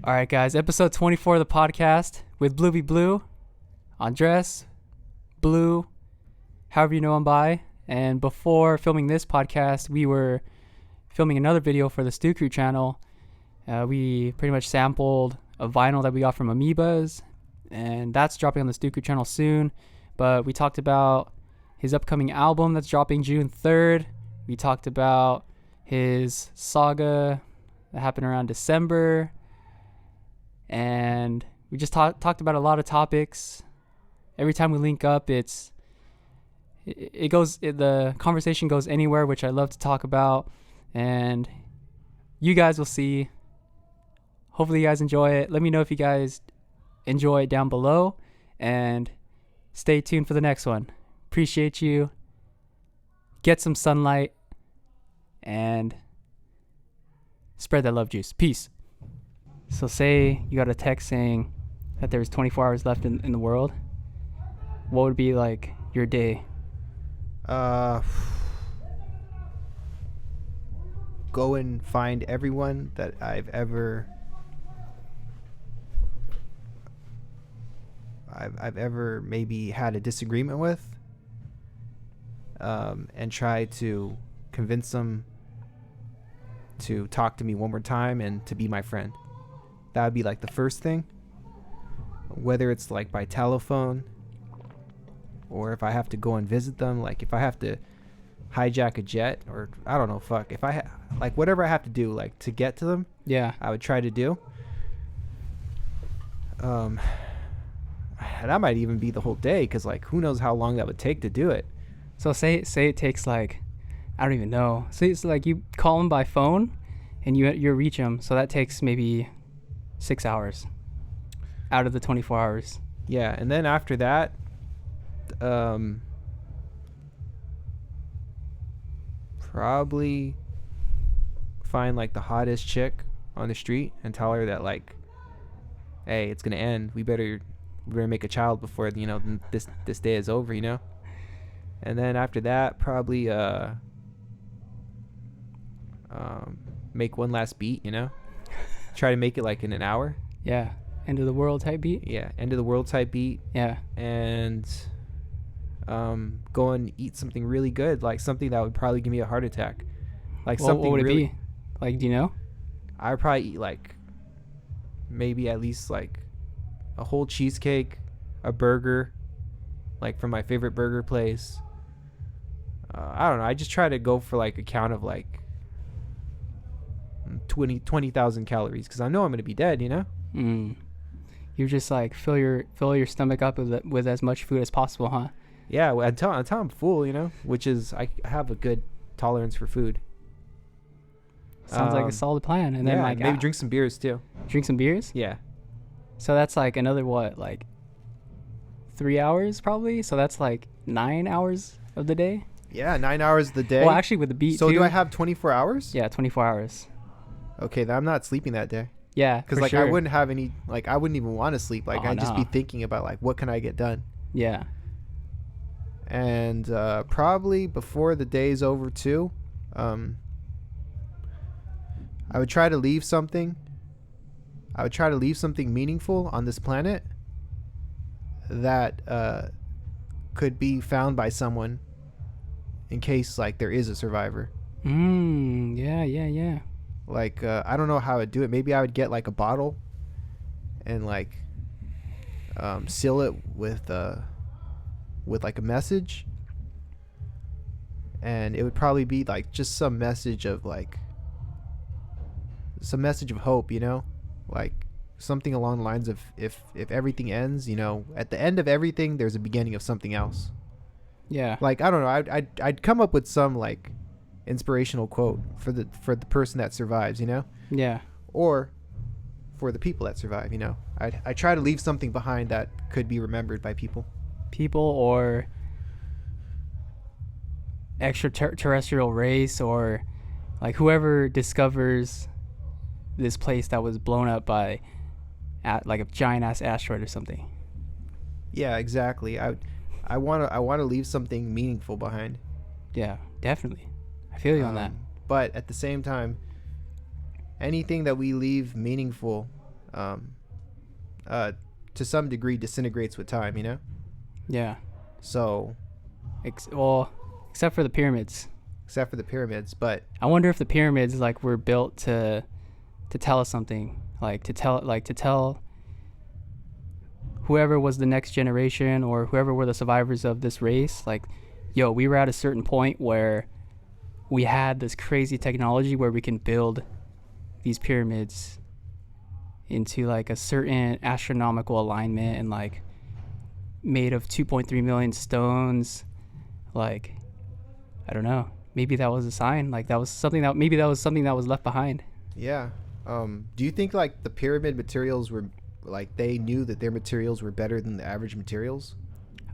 All right, guys. Episode 24 of the podcast with Bluebebleu, Andres, Blue, however you know him by. And before filming this podcast, we were filming another video for the Stew Crew channel. We pretty much sampled a vinyl that we got from Amoebas, and that's dropping on the Stew Crew channel soon. But we talked about his upcoming album that's dropping June 3rd. We talked about his saga that happened around December. And we just talked about a lot of topics. Every time we link up, the conversation goes anywhere, which I love to talk about. And you guys will see. Hopefully you guys enjoy it. Let me know if you guys enjoy it down below. And stay tuned for the next one. Appreciate you. Get some sunlight. And spread that love juice. Peace. So say you got a text saying that there's 24 hours left in the world. What would be like your day? Go and find everyone that I've ever maybe had a disagreement with, and try to convince them to talk to me one more time and to be my friend. That would be like the first thing. Whether it's like by telephone or if I have to go and visit them, like if I have to hijack a jet or I don't know, if I like whatever I have to do like to get to them, Yeah. I would try to do. And that might even be the whole day, because like who knows how long that would take to do it. So say it takes like, I don't even know. Say it's like you call them by phone and you reach them. So that takes maybe 6 hours out of the 24 hours. Yeah, and then after that, probably find like the hottest chick on the street and tell her that like, hey, it's gonna end. We better make a child before this day is over, And then after that, probably make one last beat, Try to make it like in an hour. Yeah. End of the world type beat. Yeah, end of the world type beat. Yeah. And go and eat something really good, like something that would probably give me a heart attack. Like What would it be? Like, do you know? I would probably eat like maybe at least like a whole cheesecake, a burger, like from my favorite burger place. I don't know. I just try to go for like a count of like 20,000 calories, because I know I'm going to be dead, You just like fill your stomach up with as much food as possible, huh? Yeah, until I'm full, which is I have a good tolerance for food. Sounds like a solid plan. And then like maybe drink some beers too. Drink some beers? Yeah. So that's like another what, like 3 hours probably? So that's like 9 hours of the day? Yeah, 9 hours of the day. Well, actually with the beat so too. Do I have 24 hours? Yeah, 24 hours. Okay, then I'm not sleeping that day. Yeah, because like sure. I wouldn't have any, like I wouldn't even want to sleep. Like I'd just be thinking about like what can I get done. Yeah. And probably before the day's over too, I would try to leave something. I would try to leave something meaningful on this planet that could be found by someone in case like there is a survivor. Yeah. Like I don't know how I'd do it. Maybe I would get like a bottle and like seal it with like a message, and it would probably be like just some message of hope, like something along the lines of if everything ends, at the end of everything there's a beginning of something else. Yeah. Like I don't know, I'd come up with some like inspirational quote for the person that survives, Yeah. or for the people that survive, I try to leave something behind that could be remembered by people or extraterrestrial race, or like whoever discovers this place that was blown up by like a giant ass asteroid or something. Yeah, exactly. I want to leave something meaningful behind. Yeah, definitely. I feel you on that. But at the same time, anything that we leave meaningful, um, to some degree disintegrates with time, you know? Yeah. So, Except for the pyramids. except for the pyramids, but I wonder if the pyramids like were built to tell us something, to tell whoever was the next generation or whoever were the survivors of this race, like, yo, we were at a certain point where we had this crazy technology where we can build these pyramids into like a certain astronomical alignment and like made of 2.3 million stones. Like, I don't know, maybe that was a sign, like that was something that was left behind. yeah. Do you think like the pyramid materials were like they knew that their materials were better than the average materials?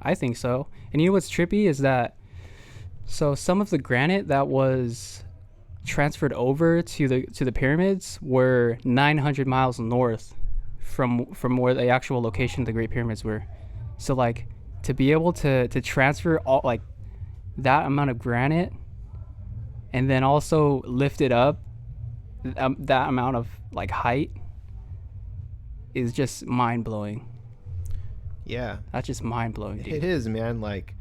I think so. And you know what's trippy is that so some of the granite that was transferred over to the pyramids were 900 miles north from where the actual location of the Great Pyramids were. So like to be able to transfer all like that amount of granite and then also lift it up that amount of like height is just mind blowing. Yeah, That's just mind blowing, dude. it is, man. Like,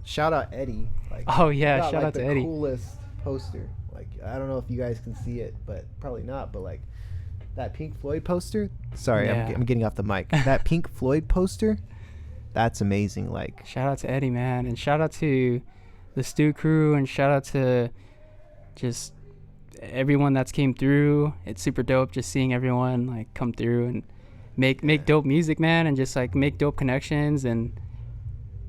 shout out Eddie. Like, Oh yeah, got, shout like, out to the Eddie. coolest poster. Like, I don't know if you guys can see it, but probably not. But like that Pink Floyd poster. Sorry, Yeah. I'm getting off the mic. That Pink Floyd poster. That's amazing. Like, Shout out to Eddie, man, and shout out to the Stew crew, and shout out to just everyone that's came through. It's super dope just seeing everyone like come through and make dope music, man, and just like make dope connections, and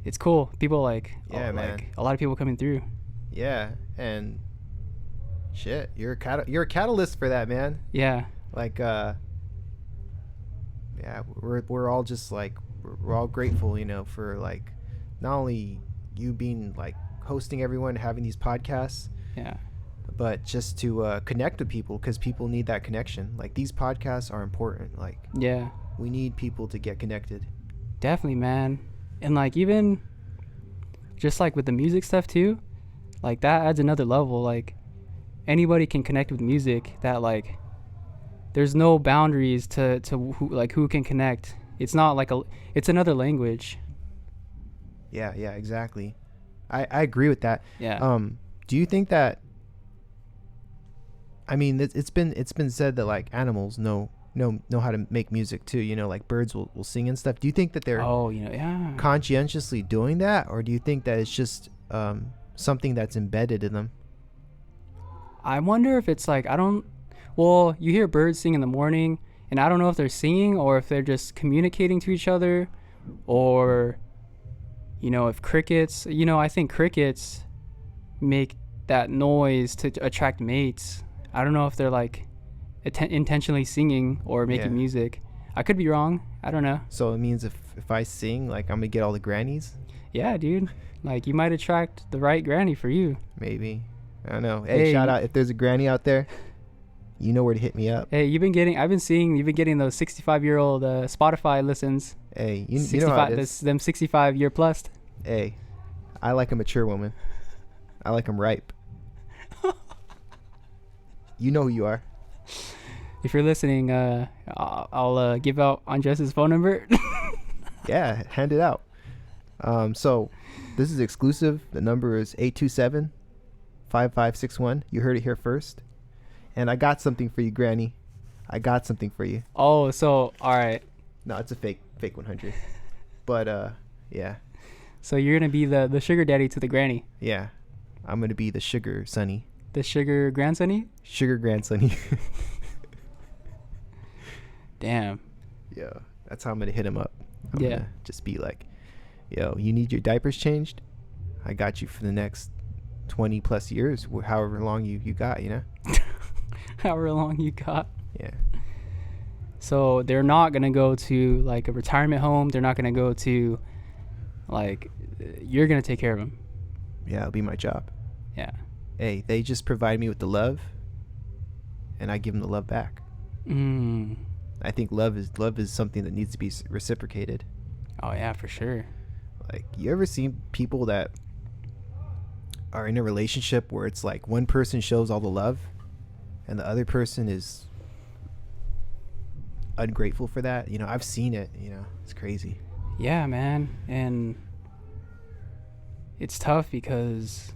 it's cool. People like Yeah, man. like a lot of people coming through. yeah, and shit, you're a catalyst for that, man. Yeah, Like, yeah, we're all just like we're all grateful, you know, for like not only you being like hosting everyone, having these podcasts, yeah, but just to connect with people, because people need that connection. Like, these podcasts are important. Like, yeah, we need people to get connected. definitely, man. And like even just like with the music stuff too, like that adds another level. Like anybody can connect with music. That like there's no boundaries to who can connect. It's not like it's another language. Yeah, exactly. I agree with that. Yeah. Do you think that, I mean, it's been said that like animals know how to make music too, you know, like birds will sing and stuff. Do you think that they're Yeah. conscientiously doing that, or do you think that it's just something that's embedded in them? I wonder if it's like you hear birds sing in the morning, and I don't know if they're singing or if they're just communicating to each other, or if crickets, I think crickets make that noise to attract mates. I don't know if they're like intentionally singing or making music. I could be wrong. I don't know. So it means if I sing, like, I'm gonna get all the grannies? Yeah, dude. Like, you might attract the right granny for you. Maybe. I don't know. Hey, shout out if there's a granny out there. You know where to hit me up. Hey, I've been seeing you've been getting those 65-year-old Spotify listens. Hey, you know how it is. Them 65-year plus. Hey, I like a mature woman. I like them ripe. You know who you are. If you're listening, I'll give out Andres' phone number. Yeah, hand it out. So this is exclusive. The number is 827-5561. You heard it here first. And I got something for you, Granny. I got something for you. Oh, so all right. No, it's a fake 100. But yeah. So you're gonna be the sugar daddy to the granny. Yeah, I'm gonna be the sugar sonny. The sugar grandsonny. Sugar grandsonny. Damn. Yeah, that's how I'm gonna hit him up. I'm Yeah. gonna just be like, yo, you need your diapers changed? I got you for the next 20 plus years, however long you got, you know? However long you got. Yeah. So they're not gonna go to like a retirement home. They're not gonna go to like you're gonna take care of them. Yeah, it'll be my job. Yeah. Hey, they just provide me with the love, and I give them the love back. I think love is something that needs to be reciprocated. Oh yeah, for sure. Like, you ever seen people that are in a relationship where it's like one person shows all the love and the other person is ungrateful for that. I've seen it. It's crazy. Yeah, man. And it's tough because,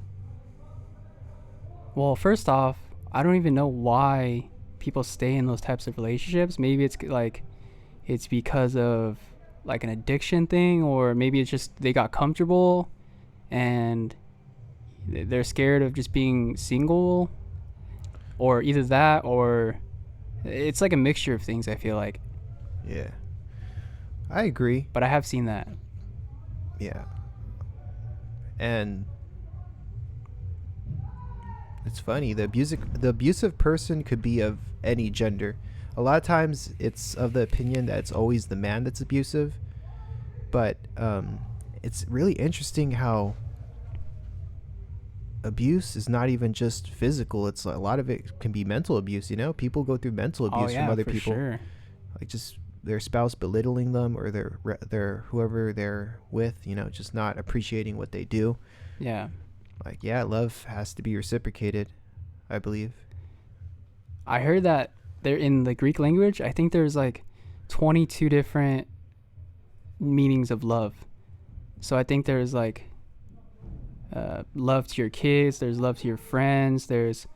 well, first off, I don't even know why people stay in those types of relationships. Maybe it's like it's because of like an addiction thing, or maybe it's just they got comfortable and they're scared of just being single, or either that, or it's like a mixture of things, I feel like. Yeah, I agree. But I have seen that. Yeah. And it's funny, the abusive person could be of any gender. A lot of times it's of the opinion that it's always the man that's abusive, but it's really interesting how abuse is not even just physical. It's a lot of it can be mental abuse. People go through mental abuse from other people. Sure. Like just their spouse belittling them, or their whoever they're with, just not appreciating what they do. Yeah. Like, yeah, love has to be reciprocated, I believe. I heard that there in the Greek language, I think there's like 22 different meanings of love. So I think there's like love to your kids, there's love to your friends, there's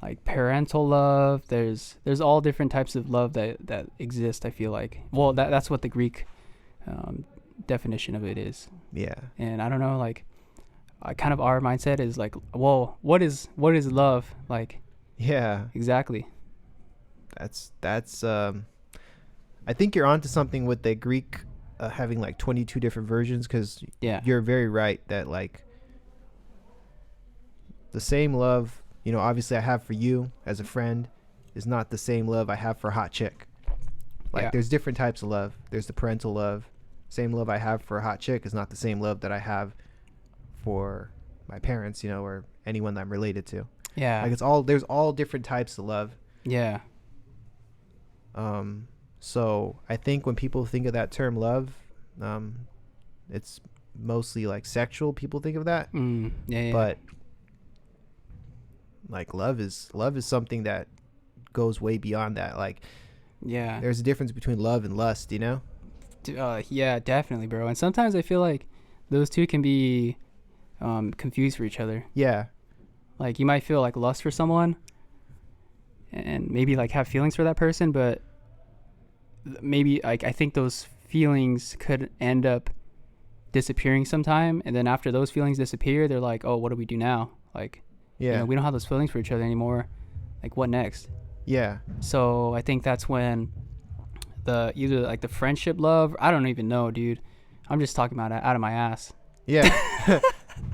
like parental love, there's all different types of love that exist, I feel like. Well, that's what the Greek definition of it is. Yeah. And I don't know, like kind of our mindset is like, well, what is love? Like, yeah, exactly. That's I think you're onto something with the Greek having like 22 different versions, because you're very right that like the same love, obviously I have for you as a friend is not the same love I have for a hot chick. Like there's different types of love. There's the parental love. Same love I have for a hot chick is not the same love that I have for my parents, or anyone that I'm related to. Yeah. Like there's all different types of love. Yeah. So I think when people think of that term love, it's mostly like sexual. People think of that. Yeah. But like love is something that goes way beyond that. Like, yeah, there's a difference between love and lust, yeah, definitely, bro. And sometimes I feel like those two can be confused for each other. Yeah. Like you might feel like lust for someone and maybe like have feelings for that person, but maybe like I think those feelings could end up disappearing sometime, and then after those feelings disappear, they're like, oh, what do we do now? Like, we don't have those feelings for each other anymore. Like, what next? Yeah. So I think that's when either like the friendship love, I don't even know, dude. I'm just talking about it out of my ass. Yeah.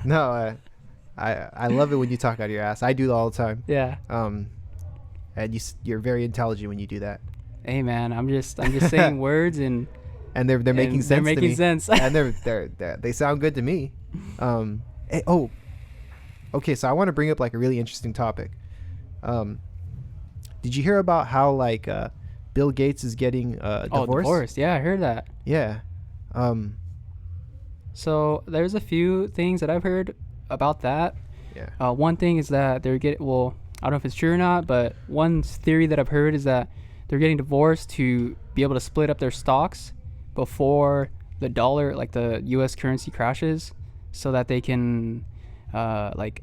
No, I love it when you talk out of your ass. I do that all the time. Yeah. And you're very intelligent when you do that. Hey man, I'm just saying words and they're making sense. They're making sense. And they sound good to me. Okay, so I want to bring up like a really interesting topic. Did you hear about how like Bill Gates is getting divorced? Oh, divorced. Yeah, I heard that. Yeah. So there's a few things that I've heard about that. Yeah. One thing is that they're getting, well, I don't know if it's true or not, but one theory that I've heard is that they're getting divorced to be able to split up their stocks before the dollar, like the U.S. currency crashes, so that they can like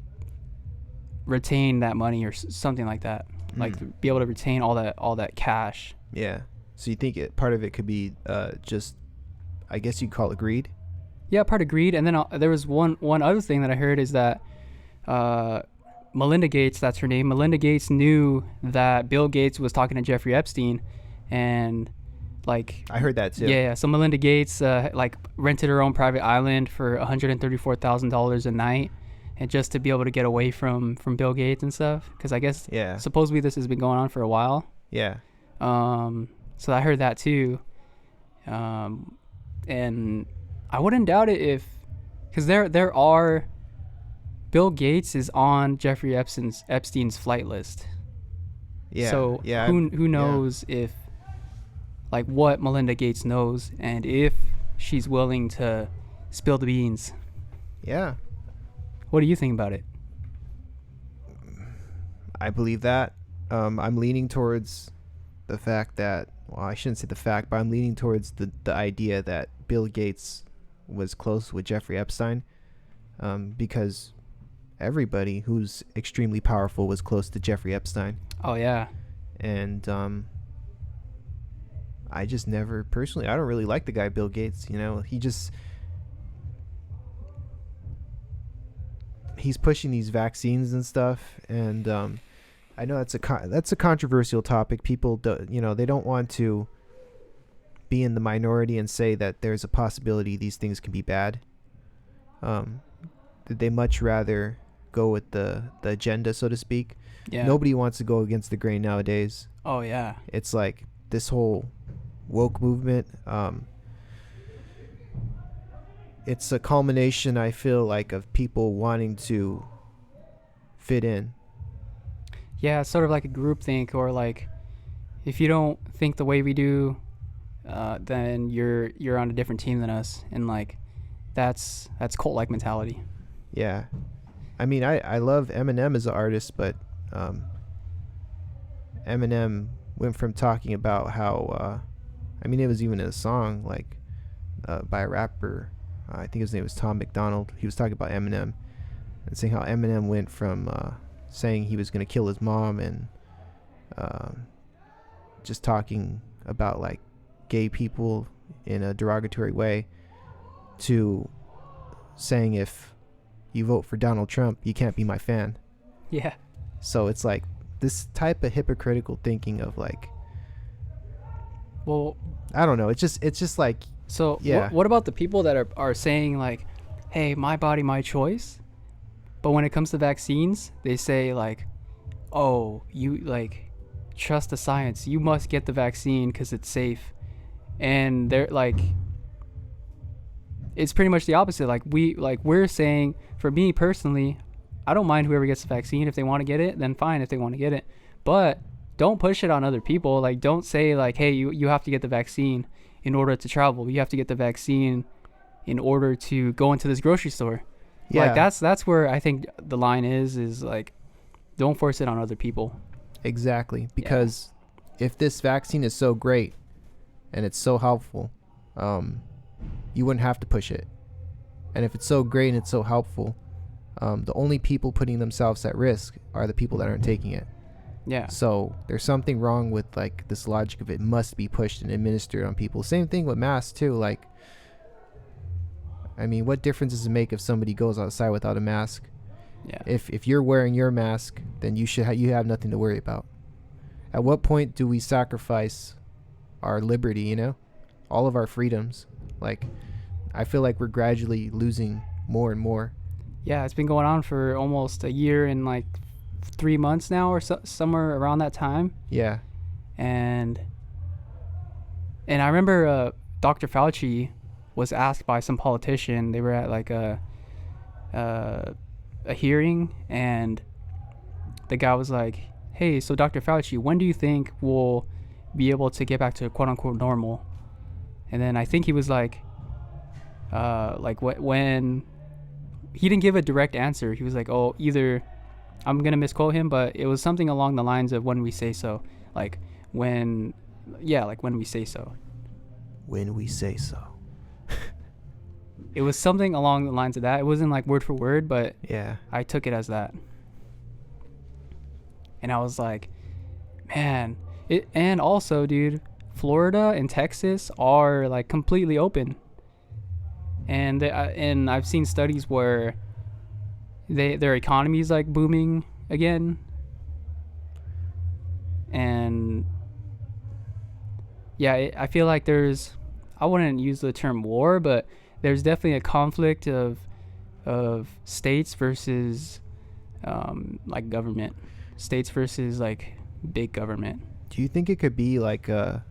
retain that money or something like that. Like be able to retain all that cash. Yeah. So you think part of it could be just, I guess you'd call it greed? Yeah, part of greed. And then there was one other thing that I heard is that Melinda Gates, that's her name, Melinda Gates knew that Bill Gates was talking to Jeffrey Epstein, and like I heard that too. Yeah. So Melinda Gates like rented her own private island for $134,000 a night, and just to be able to get away from Bill Gates and stuff, because I guess supposedly this has been going on for a while. Yeah. So I heard that too, and I wouldn't doubt it because there are, Bill Gates is on Jeffrey Epstein's flight list. Yeah. So who knows if like what Melinda Gates knows, and if she's willing to spill the beans. Yeah. What do you think about it? I believe that. I'm leaning towards the fact that well, I shouldn't say the fact, but I'm leaning towards the idea that Bill Gates was close with Jeffrey Epstein, because everybody who's extremely powerful was close to Jeffrey Epstein. Oh yeah. And I just never personally, I don't really like the guy Bill Gates. He's pushing these vaccines and stuff, and I know that's a controversial topic. People they don't want to be in the minority and say that there's a possibility these things can be bad. They much rather go with the agenda, so to speak. Yeah. Nobody wants to go against the grain nowadays. Oh yeah. It's like this whole woke movement. It's a culmination, I feel like, of people wanting to fit in. Yeah, it's sort of like a group think, or like if you don't think the way we do, then you're on a different team than us, and like that's cult like mentality. Yeah. I mean, I love Eminem as an artist, but Eminem went from talking about how it was even in a song like by a rapper, I think his name was Tom McDonald. He was talking about Eminem and saying how Eminem went from saying he was going to kill his mom and just talking about like gay people in a derogatory way to saying, if you vote for Donald Trump, you can't be my fan. Yeah. So it's like this type of hypocritical thinking of like, well, I don't know. It's just like, so yeah. What about the people that are saying like, hey, my body, my choice, but when it comes to vaccines, they say like, oh, you like trust the science, you must get the vaccine because it's safe, and they're like, it's pretty much the opposite. Like we're saying, for me personally, I don't mind whoever gets the vaccine. If they want to get it, then fine. If they want to get it, but don't push it on other people. Like, don't say like, hey, you have to get the vaccine in order to travel. You have to get the vaccine in order to go into this grocery store. Yeah. Like that's where I think the line is like, don't force it on other people. Exactly. Because if this vaccine is so great and it's so helpful, you wouldn't have to push it. And if it's so great and it's so helpful, the only people putting themselves at risk are the people that aren't taking it. Yeah. So there's something wrong with like this logic of it must be pushed and administered on people. Same thing with masks too. Like, I mean, what difference does it make if somebody goes outside without a mask? Yeah. If you're wearing your mask, then you have nothing to worry about. At what point do we sacrifice our liberty, all of our freedoms? Like, I feel like we're gradually losing more and more. Yeah, it's been going on for almost a year and like 3 months now, or somewhere around that time. Yeah. And I remember Dr. Fauci was asked by some politician. They were at like a hearing, and the guy was like, hey, so Dr. Fauci, when do you think we'll be able to get back to quote unquote normal? And then I think he was like when he didn't give a direct answer. He was like, oh, either, I'm gonna misquote him, but it was something along the lines of when we say so. Like when we say so. When we say so. It was something along the lines of that. It wasn't like word for word, but yeah, I took it as that. And I was like, man, and also, dude, Florida and Texas are like completely open. And and I've seen studies where their economy is like booming again. And yeah, I feel like I wouldn't use the term war, but there's definitely a conflict of states versus like government, states versus like big government. Do you think it could be like a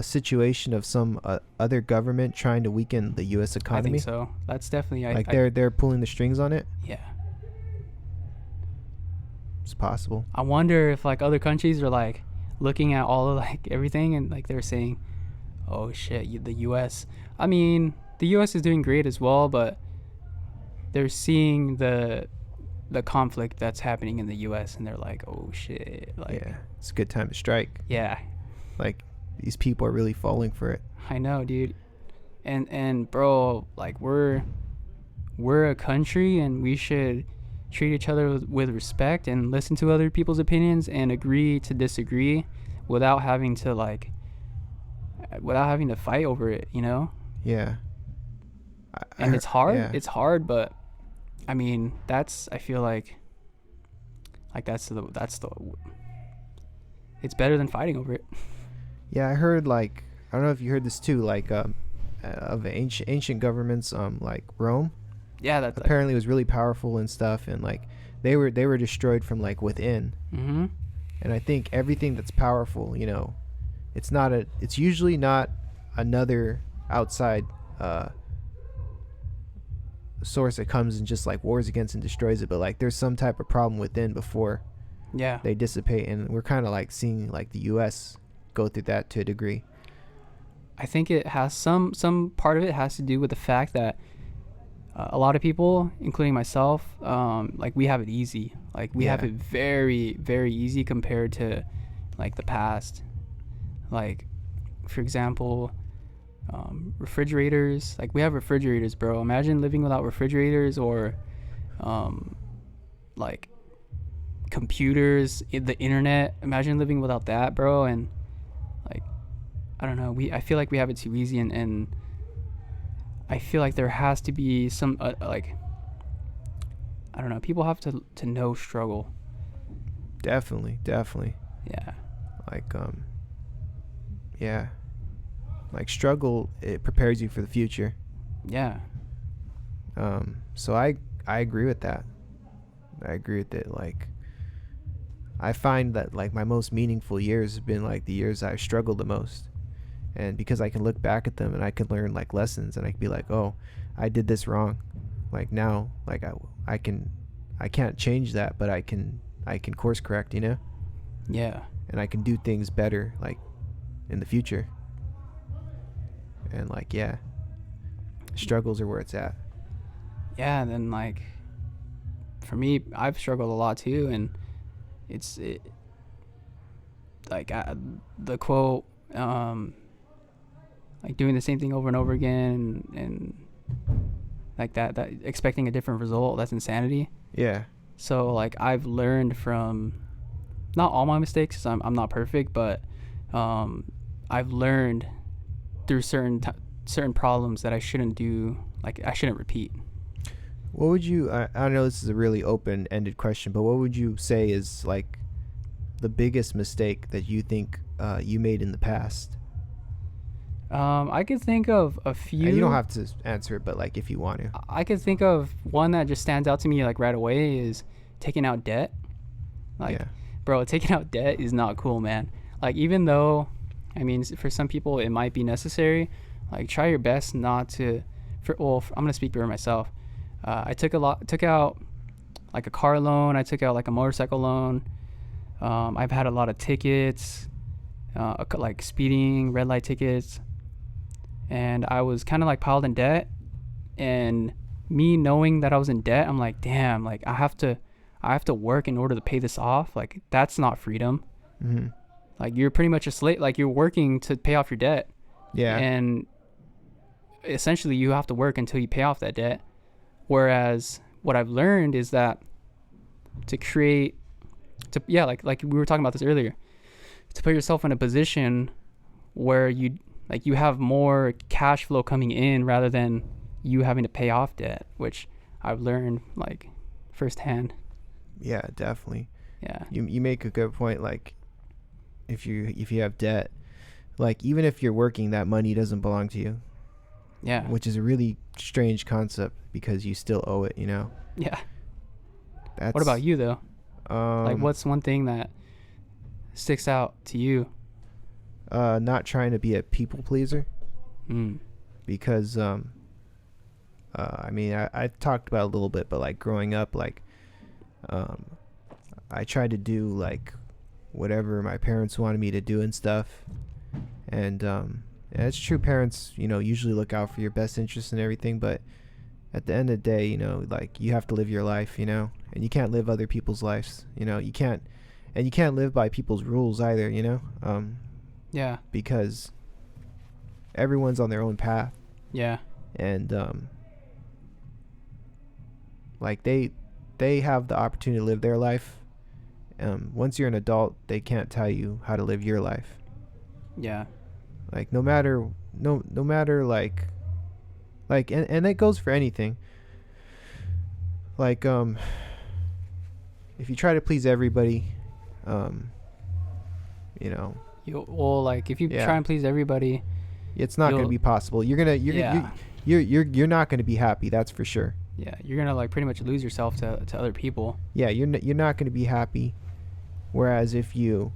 situation of some other government trying to weaken the U.S. economy? I think so. That's definitely they're pulling the strings on it. Yeah, it's possible. I wonder if like other countries are like looking at all of like everything and like they're saying, oh shit, the U.S. I mean, the U.S. is doing great as well, but they're seeing the conflict that's happening in the U.S. and they're like, oh shit, like, yeah, it's a good time to strike. Yeah, like, these people are really falling for it. I know, dude. And bro, like we're a country, and we should treat each other with respect and listen to other people's opinions and agree to disagree without having to fight over it, you know? Yeah. And it's hard. Yeah. It's hard, but I mean, I feel like that's the it's better than fighting over it. Yeah, I heard, like, I don't know if you heard this too, like of ancient governments, like Rome. Yeah, that's apparently was really powerful and stuff, and like they were destroyed from like within. Mm-hmm. And I think everything that's powerful, you know, it's usually not another outside source that comes and just like wars against and destroys it, but like there's some type of problem within before they dissipate. And we're kind of like seeing like the US go through that to a degree. I think it has some part of it has to do with the fact that a lot of people, including myself, like we have it easy. Like we have it very, very easy compared to like the past. Like, for example, refrigerators. Like we have refrigerators, bro. Imagine living without refrigerators, or like computers, the internet. Imagine living without that, bro. And like, I don't know. I feel like we have it too easy, and I feel like there has to be some like, I don't know. People have to know struggle. Definitely. Yeah. Like yeah. Like struggle, it prepares you for the future. Yeah. So I agree with that. I agree with it. Like, I find that like my most meaningful years have been like the years I've struggled the most. And because I can look back at them and I can learn like lessons, and I can be like, oh, I did this wrong. Like now, like I can't change that, but I can course correct, you know? Yeah. And I can do things better like in the future. And like, yeah, struggles are where it's at. Yeah. And then like, for me, I've struggled a lot too. And like the quote, like doing the same thing over and over again, and like that expecting a different result, that's insanity. Yeah. So like I've learned from not all my mistakes, 'cause I'm not perfect, but I've learned through certain problems that I shouldn't do, like I shouldn't repeat. What would you I know this is a really open-ended question, but what would you say is like the biggest mistake that you think you made in the past? I could think of a few. And you don't have to answer it, but like if you want to. I could think of one that just stands out to me like right away is taking out debt. Like, bro, taking out debt is not cool, man. Like, even though, I mean, for some people it might be necessary, like try your best not to. I'm gonna speak for myself. I took out like a car loan. I took out like a motorcycle loan. I've had a lot of tickets, like speeding, red light tickets. And I was kind of like piled in debt, and me knowing that I was in debt, I'm like, damn, like I have to work in order to pay this off. Like, that's not freedom. Mm-hmm. Like, you're pretty much a slave. Like, you're working to pay off your debt. Yeah. And essentially you have to work until you pay off that debt. Whereas what I've learned is that like we were talking about this earlier, to put yourself in a position where you have more cash flow coming in rather than you having to pay off debt, which I've learned like firsthand. Yeah, definitely. Yeah. You make a good point. Like, if you have debt, like even if you're working, that money doesn't belong to you. Yeah. Which is a really strange concept because you still owe it, you know? Yeah. What about you though? Like, what's one thing that sticks out to you? Not trying to be a people pleaser. Because I mean, I talked about it a little bit, but like growing up, like I tried to do like whatever my parents wanted me to do and stuff. And it's true, parents, you know, usually look out for your best interests and everything, but at the end of the day, you know, like you have to live your life, you know, and you can't live other people's lives, you know. You can't live by people's rules either, you know. Yeah. because everyone's on their own path, Yeah. and like they have the opportunity to live their life. Once you're an adult, they can't tell you how to live your life. Yeah. Like no matter like and it goes for anything. Like if you try to please everybody, you know, Well, like if you Yeah. try and please everybody, it's not going to You'll- be possible. You're yeah, you're not going to be happy, that's for sure. yeah, you're gonna like pretty much lose yourself to other people. Yeah, you're not going to be happy. Whereas if you,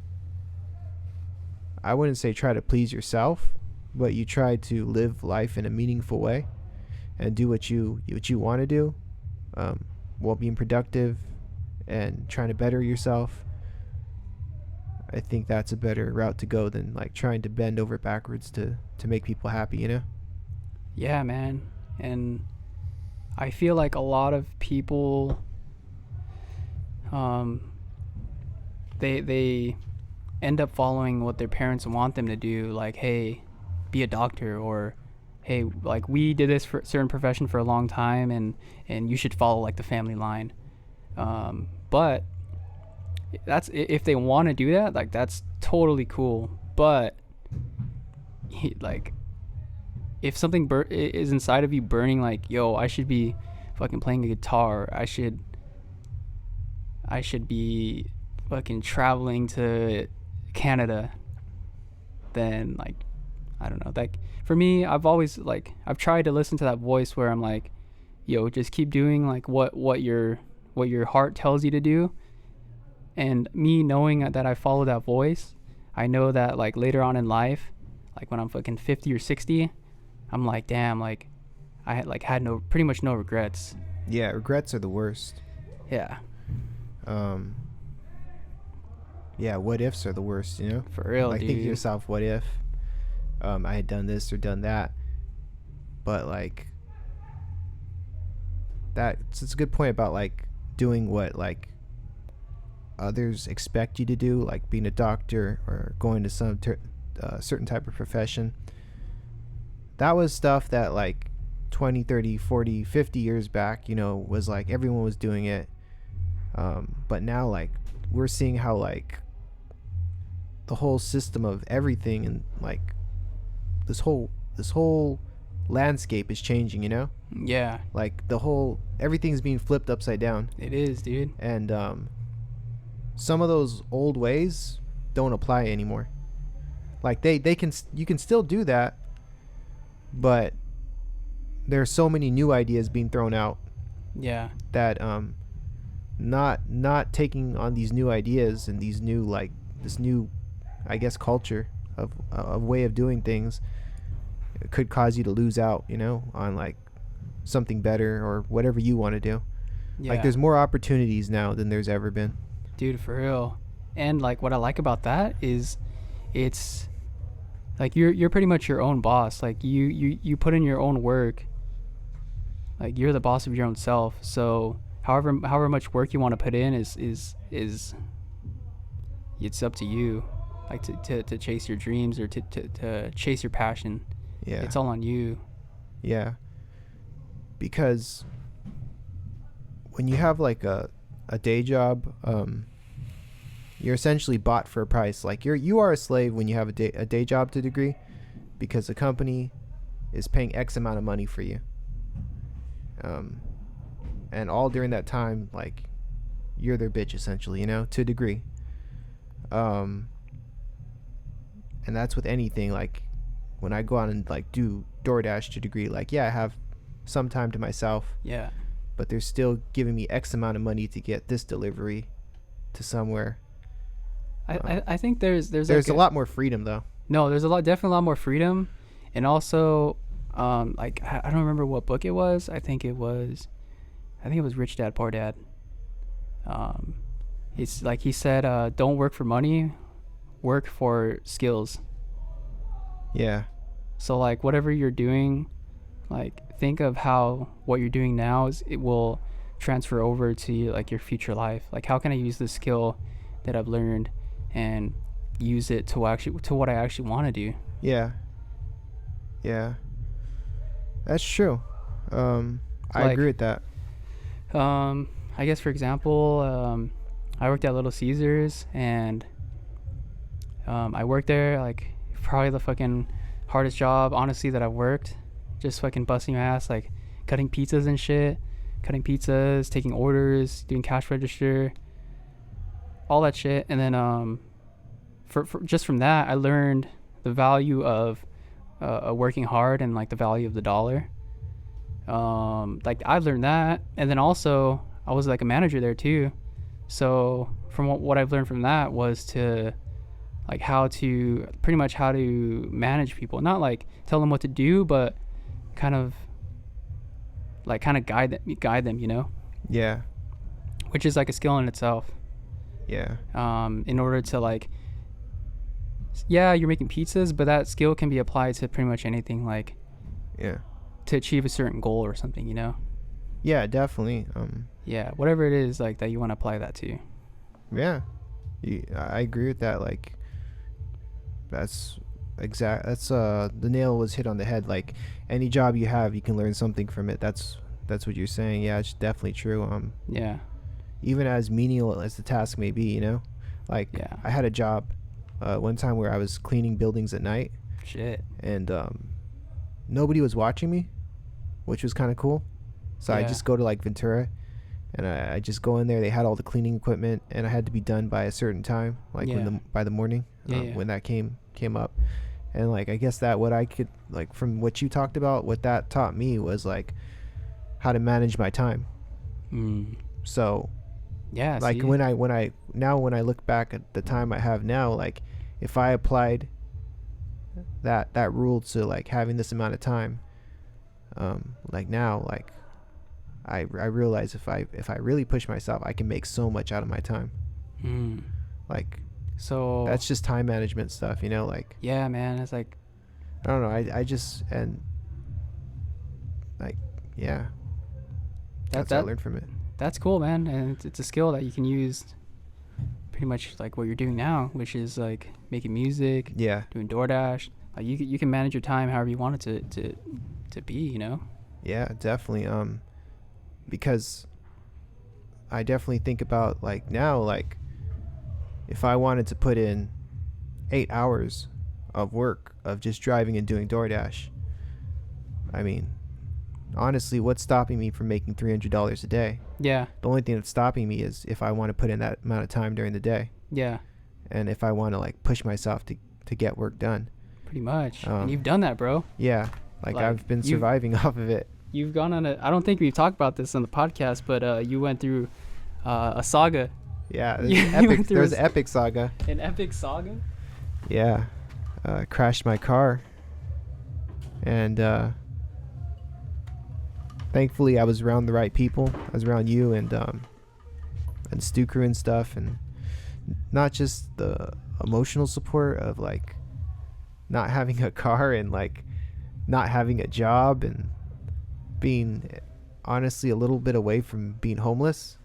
I wouldn't say try to please yourself, but you try to live life in a meaningful way and do what you want to do, while being productive and trying to better yourself. I think that's a better route to go than like trying to bend over backwards to make people happy, you know? Yeah, man. And I feel like a lot of people, they end up following what their parents want them to do, like, hey, be a doctor, or hey, like we did this for a certain profession for a long time, and you should follow like the family line. But that's, if they want to do that, like that's totally cool. But like if something is inside of you burning, like, yo, I should be fucking playing a guitar, I should be fucking traveling to Canada, then like, I don't know, like for me, I've always like, I've tried to listen to that voice where I'm like, yo, just keep doing like what your heart tells you to do. And me knowing that I follow that voice, I know that like later on in life, like when I'm fucking 50 or 60, I'm like, damn, like I had pretty much no regrets. Yeah, regrets are the worst. Yeah. Yeah, what ifs are the worst, you know? For real, like dude. think to yourself, what if I had done this or done that? But like it's a good point about like doing what like others expect you to do, like being a doctor or going to some certain type of profession. That was stuff that like 20, 30, 40, 50 years back, you know, was like everyone was doing it. But now like we're seeing how like the whole system of everything and like this whole landscape is changing, you know? Yeah, Like everything's being flipped upside down. it is, dude. And some of those old ways don't apply anymore. Like you can still do that, but there are so many new ideas being thrown out Yeah. that not taking on these new ideas and these new like this new, I guess, culture of a way of doing things could cause you to lose out, you know, on like something better or whatever you want to do. Yeah. Like there's more opportunities now than there's ever been. Dude, for real. And like what I like about that is it's like you're pretty much your own boss. Like you put in your own work. Like you're the boss of your own self. So however much work you want to put in is it's up to you. Like to chase your dreams or to chase your passion. Yeah. It's all on you. Yeah. Because when you have like a day job, you're essentially bought for a price. Like you are a slave when you have a day job to a degree, because the company is paying X amount of money for you. And all during that time, like you're their bitch essentially, you know, to a degree. And that's with anything. Like when I go out and like do DoorDash to a degree, like, yeah, I have some time to myself, Yeah. but they're still giving me X amount of money to get this delivery to somewhere. I think there's There's like a lot more freedom though. No, there's definitely a lot more freedom, and also, like I don't remember what book it was. I think it was Rich Dad Poor Dad. It's like he said, don't work for money, work for skills. Yeah. So like whatever you're doing, like think of how what you're doing now it will transfer over to like your future life. Like how can I use this skill that I've learned and use it to what I actually want to do. Yeah. That's true. I Like, agree with that. I guess for example, I worked at Little Caesars, and I worked there like probably the fucking hardest job honestly that I've worked. Just fucking busting my ass, like cutting pizzas and shit, taking orders, doing cash register, all that shit. And then for just from that, I learned the value of working hard and like the value of the dollar. Like I've learned that, and then also I was like a manager there too. So from what I've learned from that was to like how to manage people, not like tell them what to do, but kind of guide them, you know, Yeah. which is like a skill in itself. Yeah. In order to like, yeah, you're making pizzas, but that skill can be applied to pretty much anything, like Yeah. to achieve a certain goal or something, you know. Yeah, definitely. Yeah, whatever it is like that you want to apply that to. Yeah. I agree with that. Like, that's the nail was hit on the head. Like, any job you have, you can learn something from it. That's what you're saying. Yeah, it's definitely true. Yeah. Even as menial as the task may be, you know, like, Yeah. I had a job one time where I was cleaning buildings at night, Shit. and nobody was watching me, which was kind of cool. So I Yeah. just go to like Ventura, and I just go in there. They had all the cleaning equipment, and I had to be done by a certain time, like Yeah. by the morning, Yeah. when that came up. And like, I guess that what I could, like, from what you talked about, what that taught me was like how to manage my time. So Yeah. like, see? when I look back at the time I have now, like, if I applied that rule to like having this amount of time, like now, like I realize if I really push myself, I can make so much out of my time. Like, So that's just time management stuff, you know. Like, yeah, man, it's like, I don't know, I just, and like, yeah, that's what I learned from it. that's cool, man, and it's a skill that you can use pretty much like what you're doing now, which is like making music, Yeah. doing DoorDash. Like you can manage your time however you want it to be, you know. Yeah, definitely. Because I definitely think about like now, like if I wanted to put in 8 hours of work of just driving and doing DoorDash, I mean, honestly, what's stopping me from making $300 a day? Yeah. The only thing that's stopping me is if I want to put in that amount of time during the day, Yeah. and if I want to like push myself to get work done. Pretty much. And you've done that, bro. Yeah, like I've been surviving off of it. You've gone on I don't think we've talked about this on the podcast, but you went through a saga. Yeah, went through there's an epic saga. An epic saga? Yeah, crashed my car, and thankfully I was around the right people. I was around you and Stuker and stuff, and not just the emotional support of like not having a car and like not having a job and being honestly a little bit away from being homeless.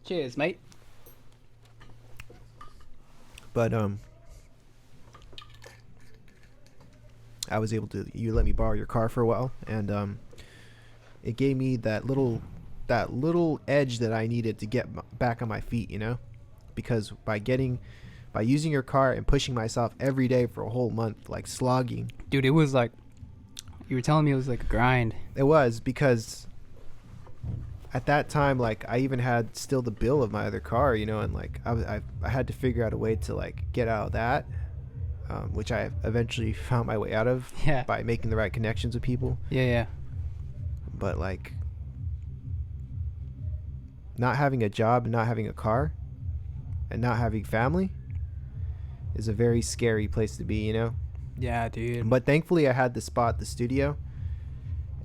Cheers, mate. But I was able to, you let me borrow your car for a while, and it gave me that little edge that I needed to get back on my feet, you know, because by using your car and pushing myself every day for a whole month, like slogging. Dude, it was like, you were telling me it was like a grind. It was, because at that time, like, I even had still the bill of my other car, you know, and like I had to figure out a way to like get out of that, which I eventually found my way out of. Yeah. By making the right connections with people. Yeah. But like, not having a job and not having a car and not having family is a very scary place to be, you know. Yeah, dude. But thankfully I had the spot, the studio,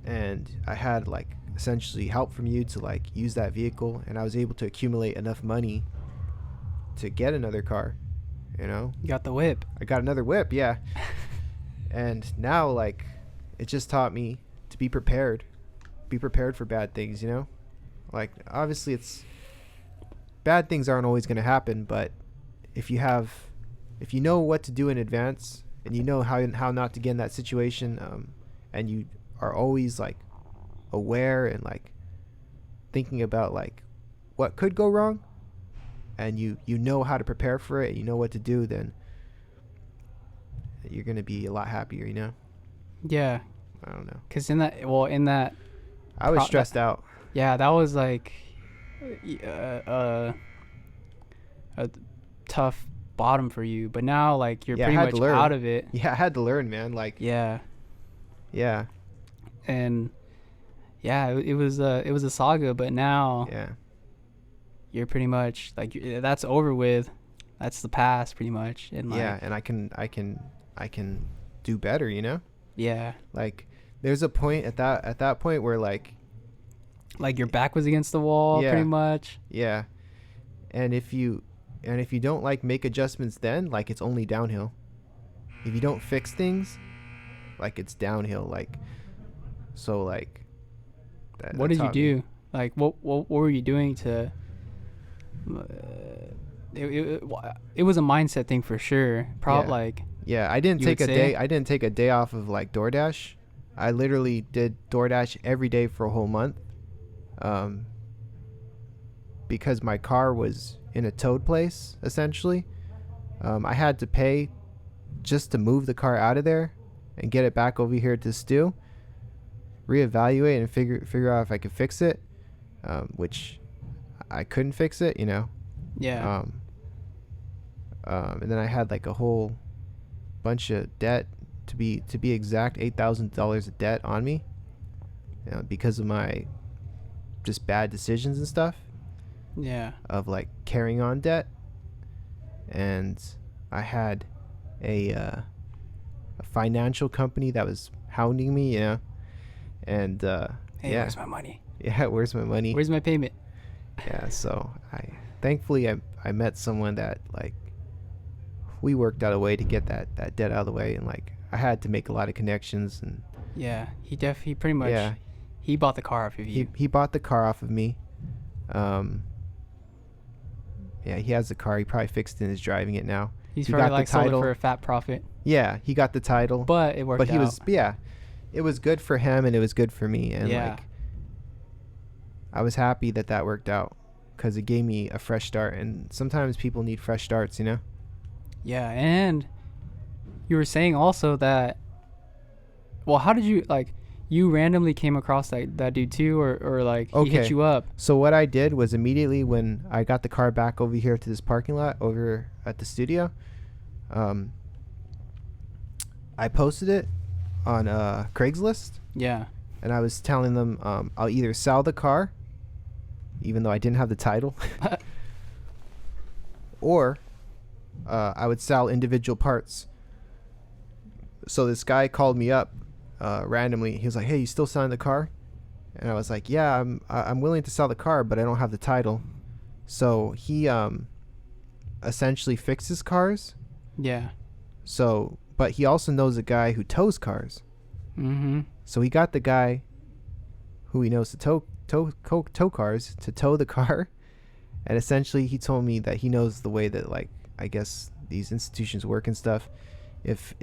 and I had like essentially help from you to like use that vehicle, and I was able to accumulate enough money to get another car, you know. You got the whip. I got another whip, yeah. And now like it just taught me to be prepared for bad things, you know. Like obviously bad things aren't always going to happen, but if you know what to do in advance, and you know how not to get in that situation, and you are always like aware and like thinking about like what could go wrong, and you know how to prepare for it, and you know what to do, then you're going to be a lot happier, you know? Yeah. I don't know. Because in that I was stressed out. Yeah, that was like a tough bottom for you, but now like you're pretty much out of it. Yeah, I had to learn, man. Like, yeah, and yeah, it was a saga, but now you're pretty much like that's over with. That's the past, pretty much. And like, yeah, and I can do better, you know? Yeah. Like, there's a point at that point where like your back was against the wall, pretty much. Yeah. And if you don't like make adjustments, then like it's only downhill. If you don't fix things, like it's downhill. Like, so like what did you do? Like what were you doing to it was a mindset thing for sure. I didn't take a day off of like DoorDash. I literally did DoorDash every day for a whole month. Because my car was in a towed place, essentially. I had to pay just to move the car out of there and get it back over here to Stu, reevaluate and figure out if I could fix it, which I couldn't fix it, you know. Yeah. And then I had like a whole bunch of debt, to be exact, $8,000 of debt on me, because of my just bad decisions and stuff. Yeah. Of like carrying on debt. And I had a financial company that was hounding me, you know. And hey, where's my money? Yeah, where's my money? Where's my payment? Yeah, so thankfully I met someone that like we worked out a way to get that debt out of the way, and like I had to make a lot of connections. And yeah, he pretty much he bought the car off of you. He bought the car off of me. Yeah, he has the car. He probably fixed it and is driving it now. He's probably like sold it for a fat profit. Yeah, he got the title. But it worked out. But it was good for him and it was good for me. And like, I was happy that worked out because it gave me a fresh start. And sometimes people need fresh starts, you know? Yeah, and you were saying also that, well, how did you, like, you randomly came across that dude too, or like he hit you up? So what I did was immediately when I got the car back over here to this parking lot over at the studio, I posted it on Craigslist. Yeah. And I was telling them I'll either sell the car, even though I didn't have the title, or I would sell individual parts. So this guy called me up randomly. He was like, "Hey, you still selling the car?" And I was like, "Yeah, I'm willing to sell the car, but I don't have the title." So he essentially fixes cars. Yeah. So, but he also knows a guy who tows cars. Mm-hmm. So he got the guy who he knows to tow cars to tow the car, and essentially he told me that he knows the way that, like, I guess these institutions work and stuff. If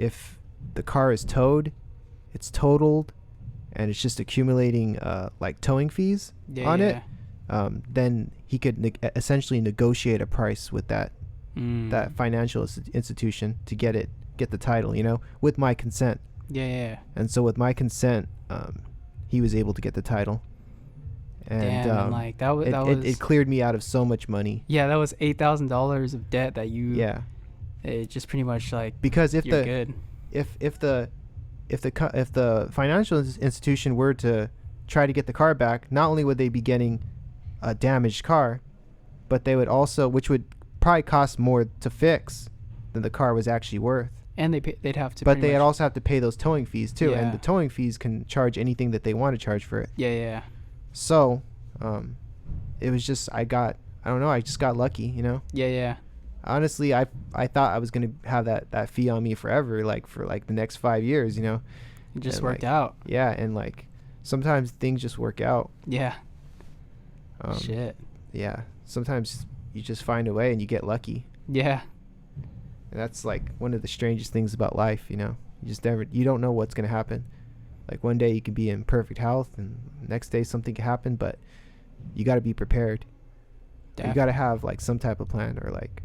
the car is towed, it's totaled, and it's just accumulating like towing fees on it, then he could essentially negotiate a price with that financial institution to get the title, you know, with my consent. Yeah. And so with my consent, he was able to get the title. And damn, like that was it cleared me out of so much money. Yeah, that was $8,000 of debt that you. Yeah. It just pretty much like, because if you're good. if the financial institution were to try to get the car back, not only would they be getting a damaged car, but they would also, which would probably cost more to fix than the car was actually worth. And they'd have to. But they'd also have to pay those towing fees too, Yeah. and the towing fees can charge anything that they want to charge for it. Yeah. So, it was just I just got lucky, you know. Yeah. Honestly, I thought I was gonna have that fee on me forever, like for like the next 5 years, you know. It just worked out. Yeah, and like sometimes things just work out. Yeah. Shit. Yeah, sometimes you just find a way and you get lucky. Yeah. And that's like one of the strangest things about life, you know. You don't know what's going to happen. Like one day you can be in perfect health and next day something can happen, but you got to be prepared. You got to have like some type of plan, or like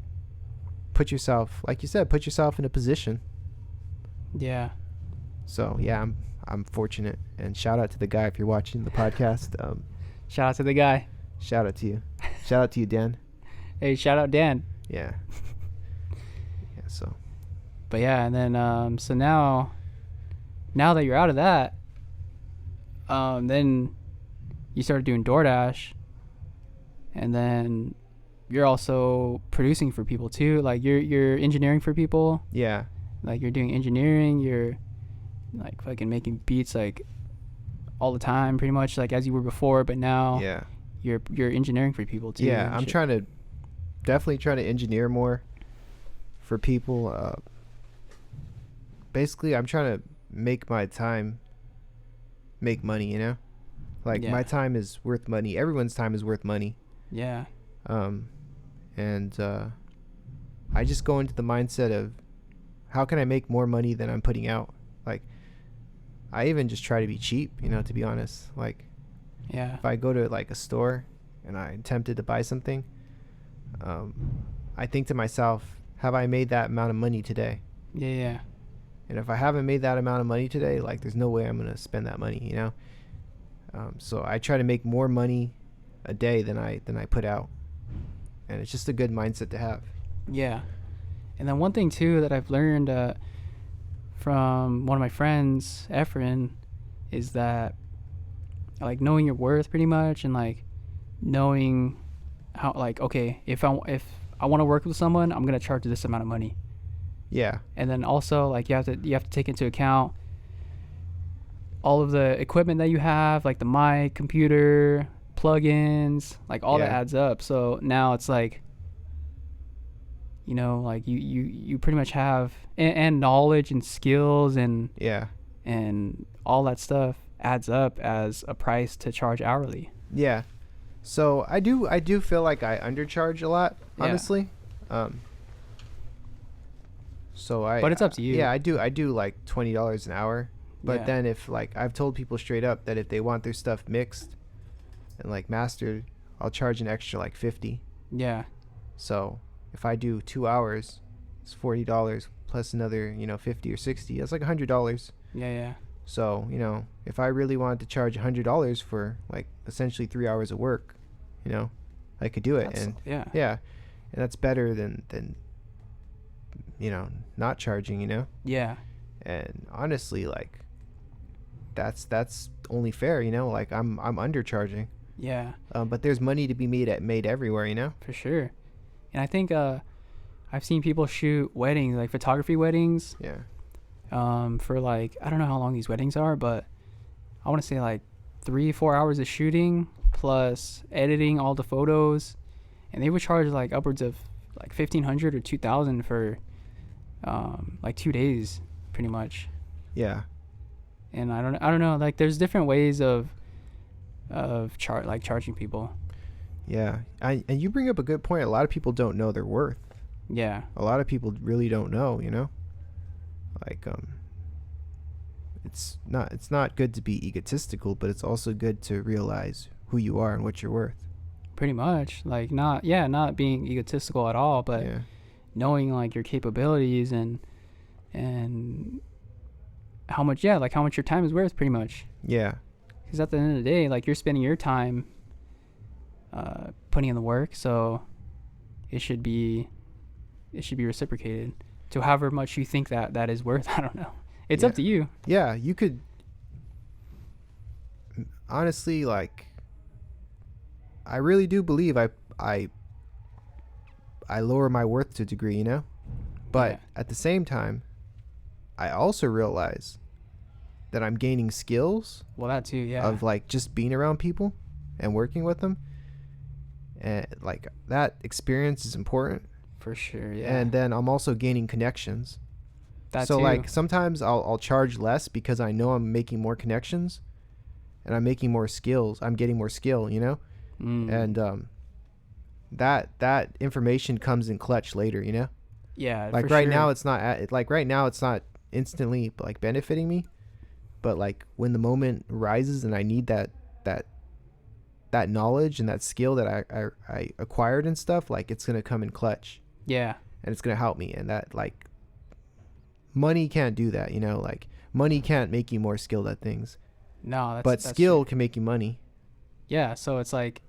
put yourself, like you said, put yourself in a position. Yeah. So yeah, I'm fortunate, and shout out to the guy if you're watching the podcast. Shout out to the guy. Shout out to you. Shout out to you, Dan. Hey, shout out Dan. Yeah. Yeah. So. But yeah, and then so now that you're out of that, then you started doing DoorDash, and then you're also producing for people too. Like you're engineering for people. Yeah. Like you're doing engineering. You're like fucking making beats like all the time, pretty much like as you were before. But now Yeah. you're engineering for people too. Yeah, I'm definitely trying to engineer more for people. Basically, I'm trying to make my time make money, you know? Like my time is worth money. Everyone's time is worth money. Yeah. And I just go into the mindset of how can I make more money than I'm putting out? Like I even just try to be cheap, you know, to be honest. Like if I go to like a store and I'm tempted to buy something, I think to myself, have I made that amount of money today? Yeah. And if I haven't made that amount of money today, like there's no way I'm going to spend that money, you know? So I try to make more money a day than I put out. And it's just a good mindset to have. Yeah. And then one thing too that I've learned from one of my friends, Efren, is that like knowing your worth pretty much, and like knowing how, like, okay, if I want to work with someone, I'm going to charge this amount of money. Yeah. And then also like you have to take into account all of the equipment that you have, like the mic, computer, plugins, like all that adds up. So now it's like, you know, like you pretty much have and knowledge and skills and all that stuff adds up as a price to charge hourly. Yeah. So I do feel like I undercharge a lot, honestly. But it's up to you. Yeah, I do like $20 an hour. But then if like I've told people straight up that if they want their stuff mixed and like mastered, I'll charge an extra like $50. Yeah. So if I do 2 hours, it's $40 plus another, you know, 50 or 60. That's like $100. Yeah. So, you know, if I really wanted to charge $100 for like essentially 3 hours of work, you know, I could do it. And that's better than you know, not charging, you know? Yeah. And honestly, like that's only fair, you know? Like I'm undercharging. Yeah. But there's money to be made everywhere, you know? For sure. And I think I've seen people shoot weddings, like photography weddings. Yeah. For like, I don't know how long these weddings are, but I want to say like 3-4 hours of shooting plus editing all the photos, and they would charge like upwards of like $1,500 or $2,000 for like 2 days, pretty much. Yeah. And I don't know, like there's different ways of charging people. Yeah. And you bring up a good point. A lot of people don't know their worth. Yeah. A lot of people really don't know, you know? Like it's not good to be egotistical, but it's also good to realize who you are and what you're worth. Pretty much. Like not being egotistical at all, but knowing like your capabilities and how much your time is worth, pretty much. Yeah. Because at the end of the day, like you're spending your time putting in the work, so it should be reciprocated to however much you think that is worth. I don't know. It's up to you. Yeah, you could honestly, like, I really do believe I lower my worth to a degree, you know? But at the same time, I also realize that I'm gaining skills. Well, that too, yeah. Of like just being around people and working with them. And like that experience is important. For sure, yeah. And then I'm also gaining connections. So like sometimes I'll charge less because I know I'm making more connections and I'm making more skills. I'm getting more skill, you know? And that information comes in clutch later, you know? Yeah, Like for right sure. now it's not like right now it's not instantly like benefiting me, but like when the moment rises and I need that knowledge and that skill that I acquired and stuff, like it's gonna come in clutch Yeah. and it's gonna help me. And that, like, money can't do that, you know? Like money can't make you more skilled at things, No, but that's skill true. can make you money. Yeah, so it's like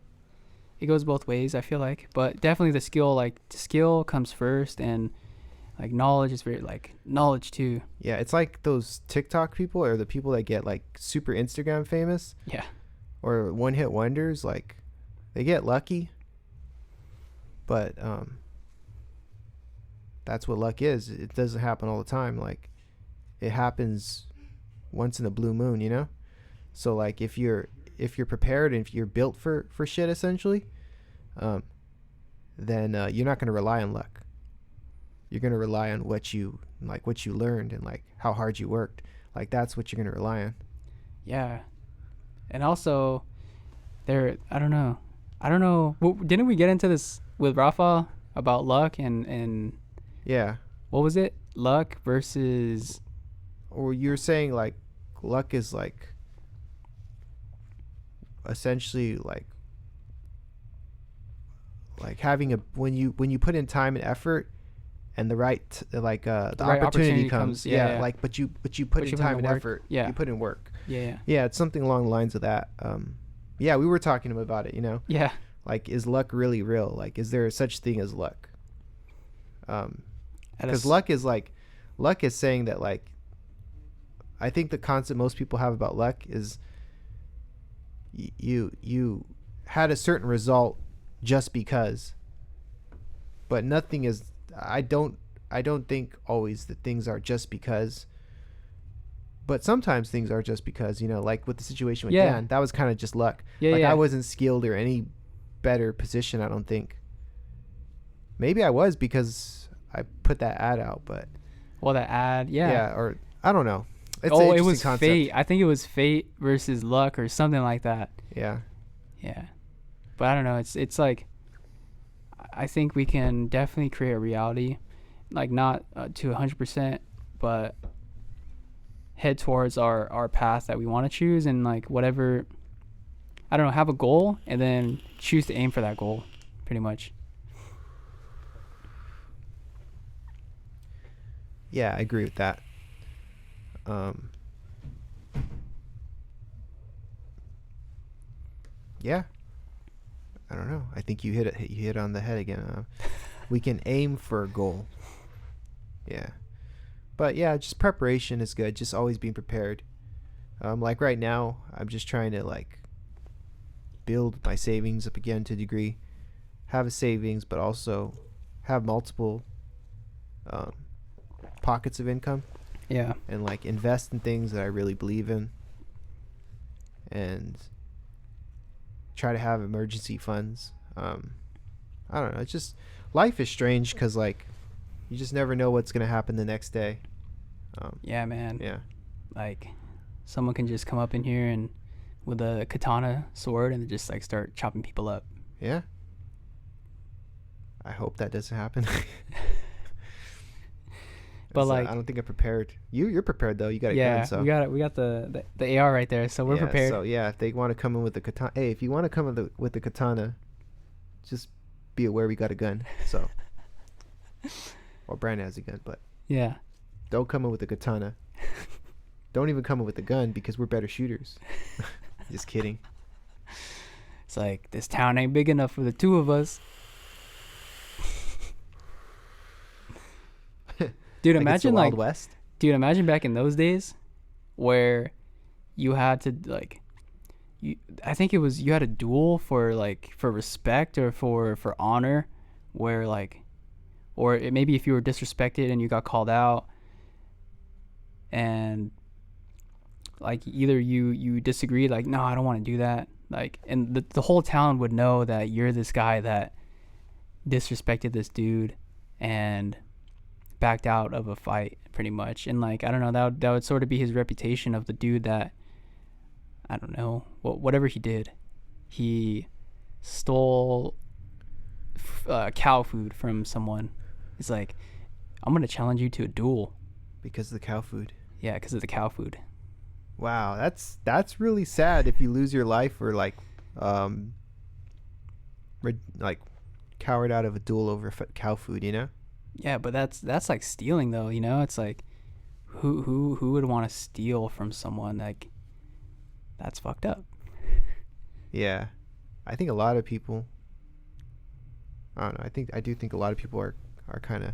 it goes both ways, I feel like. But definitely the skill comes first, and like knowledge is very like knowledge too. Yeah, it's like those TikTok people or the people that get like super Instagram famous Yeah. or one hit wonders. Like they get lucky, but that's what luck is. It doesn't happen all the time. Like it happens once in a blue moon, you know? So like if you're prepared and if you're built for shit essentially, um then you're not going to rely on luck. You're going to rely on what you learned and like how hard you worked. Like that's what you're going to rely on. Yeah. And also I don't know. Didn't we get into this with Rafa about luck and Yeah. what was it? Luck versus Or you're saying like luck is like essentially like having a when you put in time and effort and the right the right opportunity comes. Yeah. Like but you put in you put time in and work. effort. Yeah. You put in work. Yeah. Yeah, it's something along the lines of that. Yeah, we were talking about it, you know? Yeah. Like, is luck really real? Like, is there such thing as luck? Because luck is saying that, like, I think the concept most people have about luck is you had a certain result just because, but nothing is. I don't think always that things are just because. But sometimes things are just because, you know, like with the situation with Dan, that was kind of just luck. Yeah, like yeah. I wasn't skilled or any better position, I don't think. Maybe I was because I put that ad out, but Well, that ad, yeah. yeah, or I don't know. It's Oh, an it was interesting concept. fate. I think it was fate versus luck or something like that. Yeah. Yeah. But I don't know. It's like I think we can definitely create a reality, like not to 100%, but head towards our path that we want to choose, and like whatever, I don't know, have a goal and then choose to aim for that goal, pretty much. Yeah, I agree with that. Yeah. I don't know. I think you hit on the head again. We can aim for a goal. Yeah. But yeah, just preparation is good. Just always being prepared. Like right now, I'm just trying to like build my savings up again to a degree. Have a savings, but also have multiple pockets of income. Yeah. And like invest in things that I really believe in. And try to have emergency funds. I don't know. It's just life is strange because like you just never know what's gonna happen the next day. Yeah, man. Yeah. Like someone can just come up in here and with a katana sword and just like start chopping people up. Yeah. I hope that doesn't happen. But like I don't think I'm prepared. You're prepared though. You got a gun, so we got the AR right there, so we're prepared. So yeah, if they want to come in with the katana, hey, if you want to come with the katana, just be aware we got a gun. So, or Branden has a gun, but yeah, don't come in with the katana. Don't even come in with the gun because we're better shooters. Just kidding. It's like this town ain't big enough for the two of us. Dude, like imagine Wild like West. Dude, imagine back in those days where you had to like I think it was you had a duel for like for respect or for honor, where like maybe if you were disrespected and you got called out and like either you disagreed, like no, I don't want to do that, like, and the whole town would know that you're this guy that disrespected this dude and backed out of a fight, pretty much. And like I don't know, that would sort of be his reputation of the dude that, I don't know, whatever he did, he stole cow food from someone. It's like, I'm gonna challenge you to a duel. Because of the cow food. Yeah, because of the cow food. Wow, that's really sad if you lose your life or like like coward out of a duel over cow food, you know? Yeah, but that's like stealing though, you know? It's like, who would want to steal from someone? Like, that's fucked up. Yeah. I think a lot of people, I don't know, I do think a lot of people are kind of,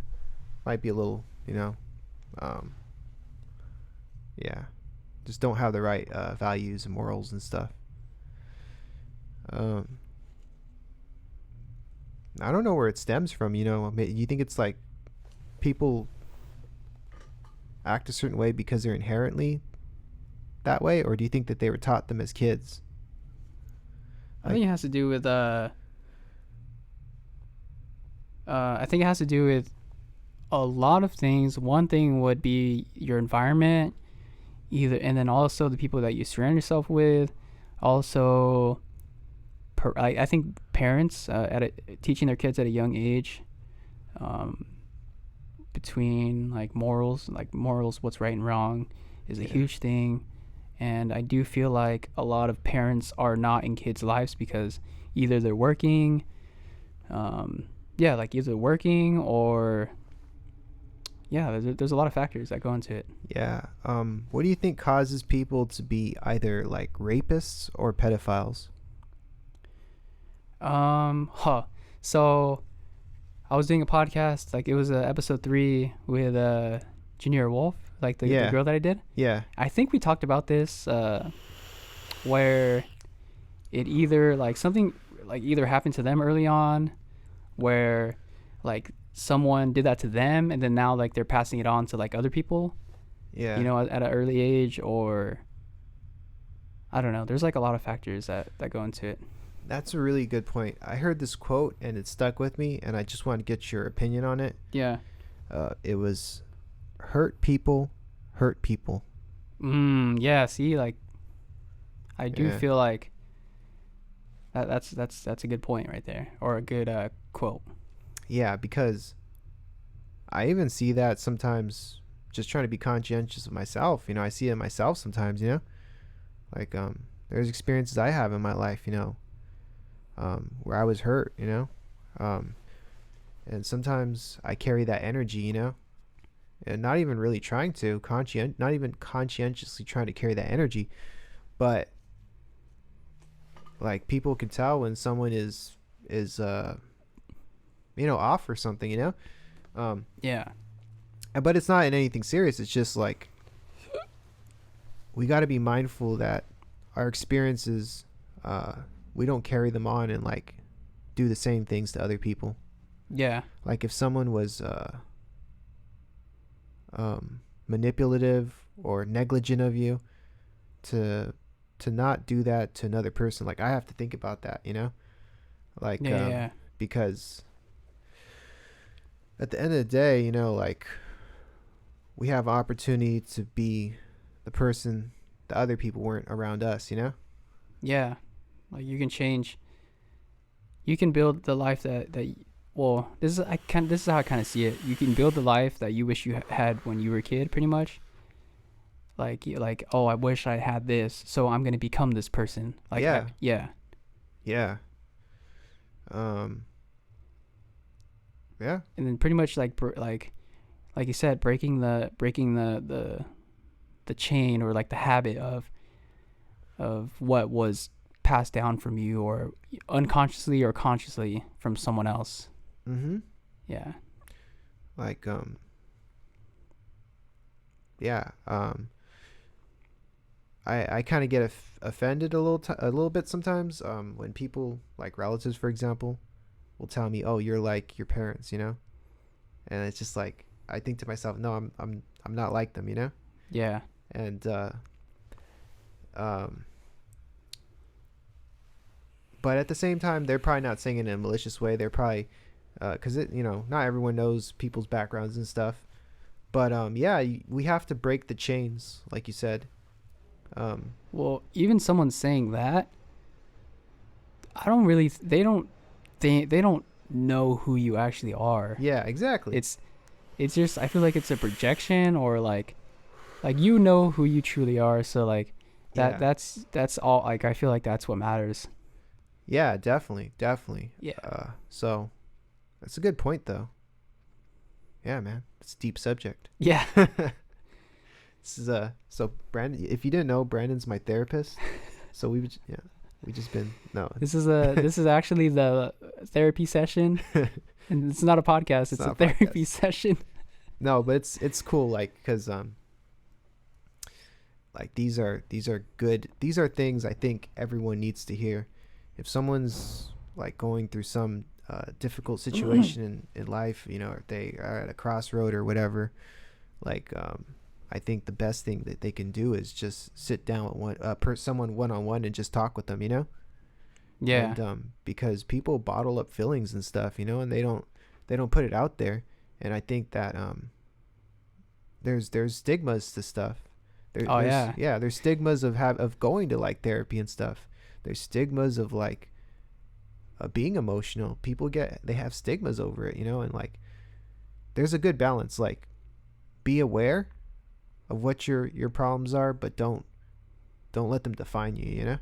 might be a little, you know, yeah, just don't have the right values and morals and stuff. I don't know where it stems from, you know. You think it's like people act a certain way because they're inherently that way, or do you think that they were taught them as kids? I think it has to do with I think it has to do with a lot of things. One thing would be your environment, and then also the people that you surround yourself with. Also, I think parents teaching their kids at a young age, between like morals, what's right and wrong, is a huge thing. And I do feel like a lot of parents are not in kids' lives because either they're working, either working or, there's a lot of factors that go into it. Yeah. What do you think causes people to be either like rapists or pedophiles? So I was doing a podcast, like it was episode 3 with Junior Wolf, like the girl that I did. Yeah. I think we talked about this, where it either like something like either happened to them early on, where like someone did that to them, and then now like they're passing it on to like other people. Yeah. You know, at an early age, or I don't know. There's like a lot of factors that go into it. That's a really good point. I heard this quote and it stuck with me, and I just want to get your opinion on it. Yeah. It was, hurt people hurt people. Yeah. See, like, I do feel like that's a good point right there, or a good quote. Yeah, because I even see that sometimes, just trying to be conscientious of myself. You know, I see it in myself sometimes, you know, like there's experiences I have in my life, you know, where I was hurt, you know, and sometimes I carry that energy, you know, and not even really trying to not even conscientiously trying to carry that energy, but like people can tell when someone is you know, off or something, you know. Yeah. But it's not in anything serious. It's just like we got to be mindful that our experiences, we don't carry them on and like do the same things to other people. Yeah. Like if someone was manipulative or negligent of you, to not do that to another person. Like I have to think about that, you know, like because at the end of the day, you know, like we have opportunity to be the person the other people weren't around us, you know? Yeah. Like you can change, you can build the life well, this is how I kind of see it. You can build the life that you wish you had when you were a kid, pretty much. Like, oh, I wish I had this, so I'm going to become this person. Like, yeah. Yeah. Yeah. And then pretty much like you said, breaking the chain, or like the habit of what was passed down from you, or unconsciously or consciously from someone else. Mm-hmm. Yeah. Like I kind of get offended a little bit sometimes when people, like relatives for example, will tell me, "Oh, you're like your parents," you know? And it's just like I think to myself, "No, I'm not like them," you know? Yeah. And but at the same time, they're probably not saying it in a malicious way. They're probably cuz it, you know, not everyone knows people's backgrounds and stuff. But we have to break the chains, like you said. Well, even someone saying that, I don't really they don't know who you actually are. Yeah, exactly. It's just, I feel like it's a projection, or like you know who you truly are. So like Yeah. that's all. Like I feel like that's what matters. Yeah, definitely. Yeah. So that's a good point, though. Yeah, man, it's a deep subject. Yeah. This is so Brandon. If you didn't know, Brandon's my therapist. So we just been no. This is actually the therapy session, and it's not a podcast. It's not a a therapy podcast. session. No, but it's cool, like, because like these are good. These are things I think everyone needs to hear. If someone's like going through some difficult situation in life, you know, or if they are at a crossroad or whatever, like I think the best thing that they can do is just sit down with someone one-on-one and just talk with them, you know. Yeah. And because people bottle up feelings and stuff, you know, and they don't put it out there. And I think that there's stigmas to stuff. There's stigmas of going to like therapy and stuff. There's stigmas of like being emotional. People they have stigmas over it, you know. And like there's a good balance. Like, be aware of what your problems are, but don't let them define you, you know.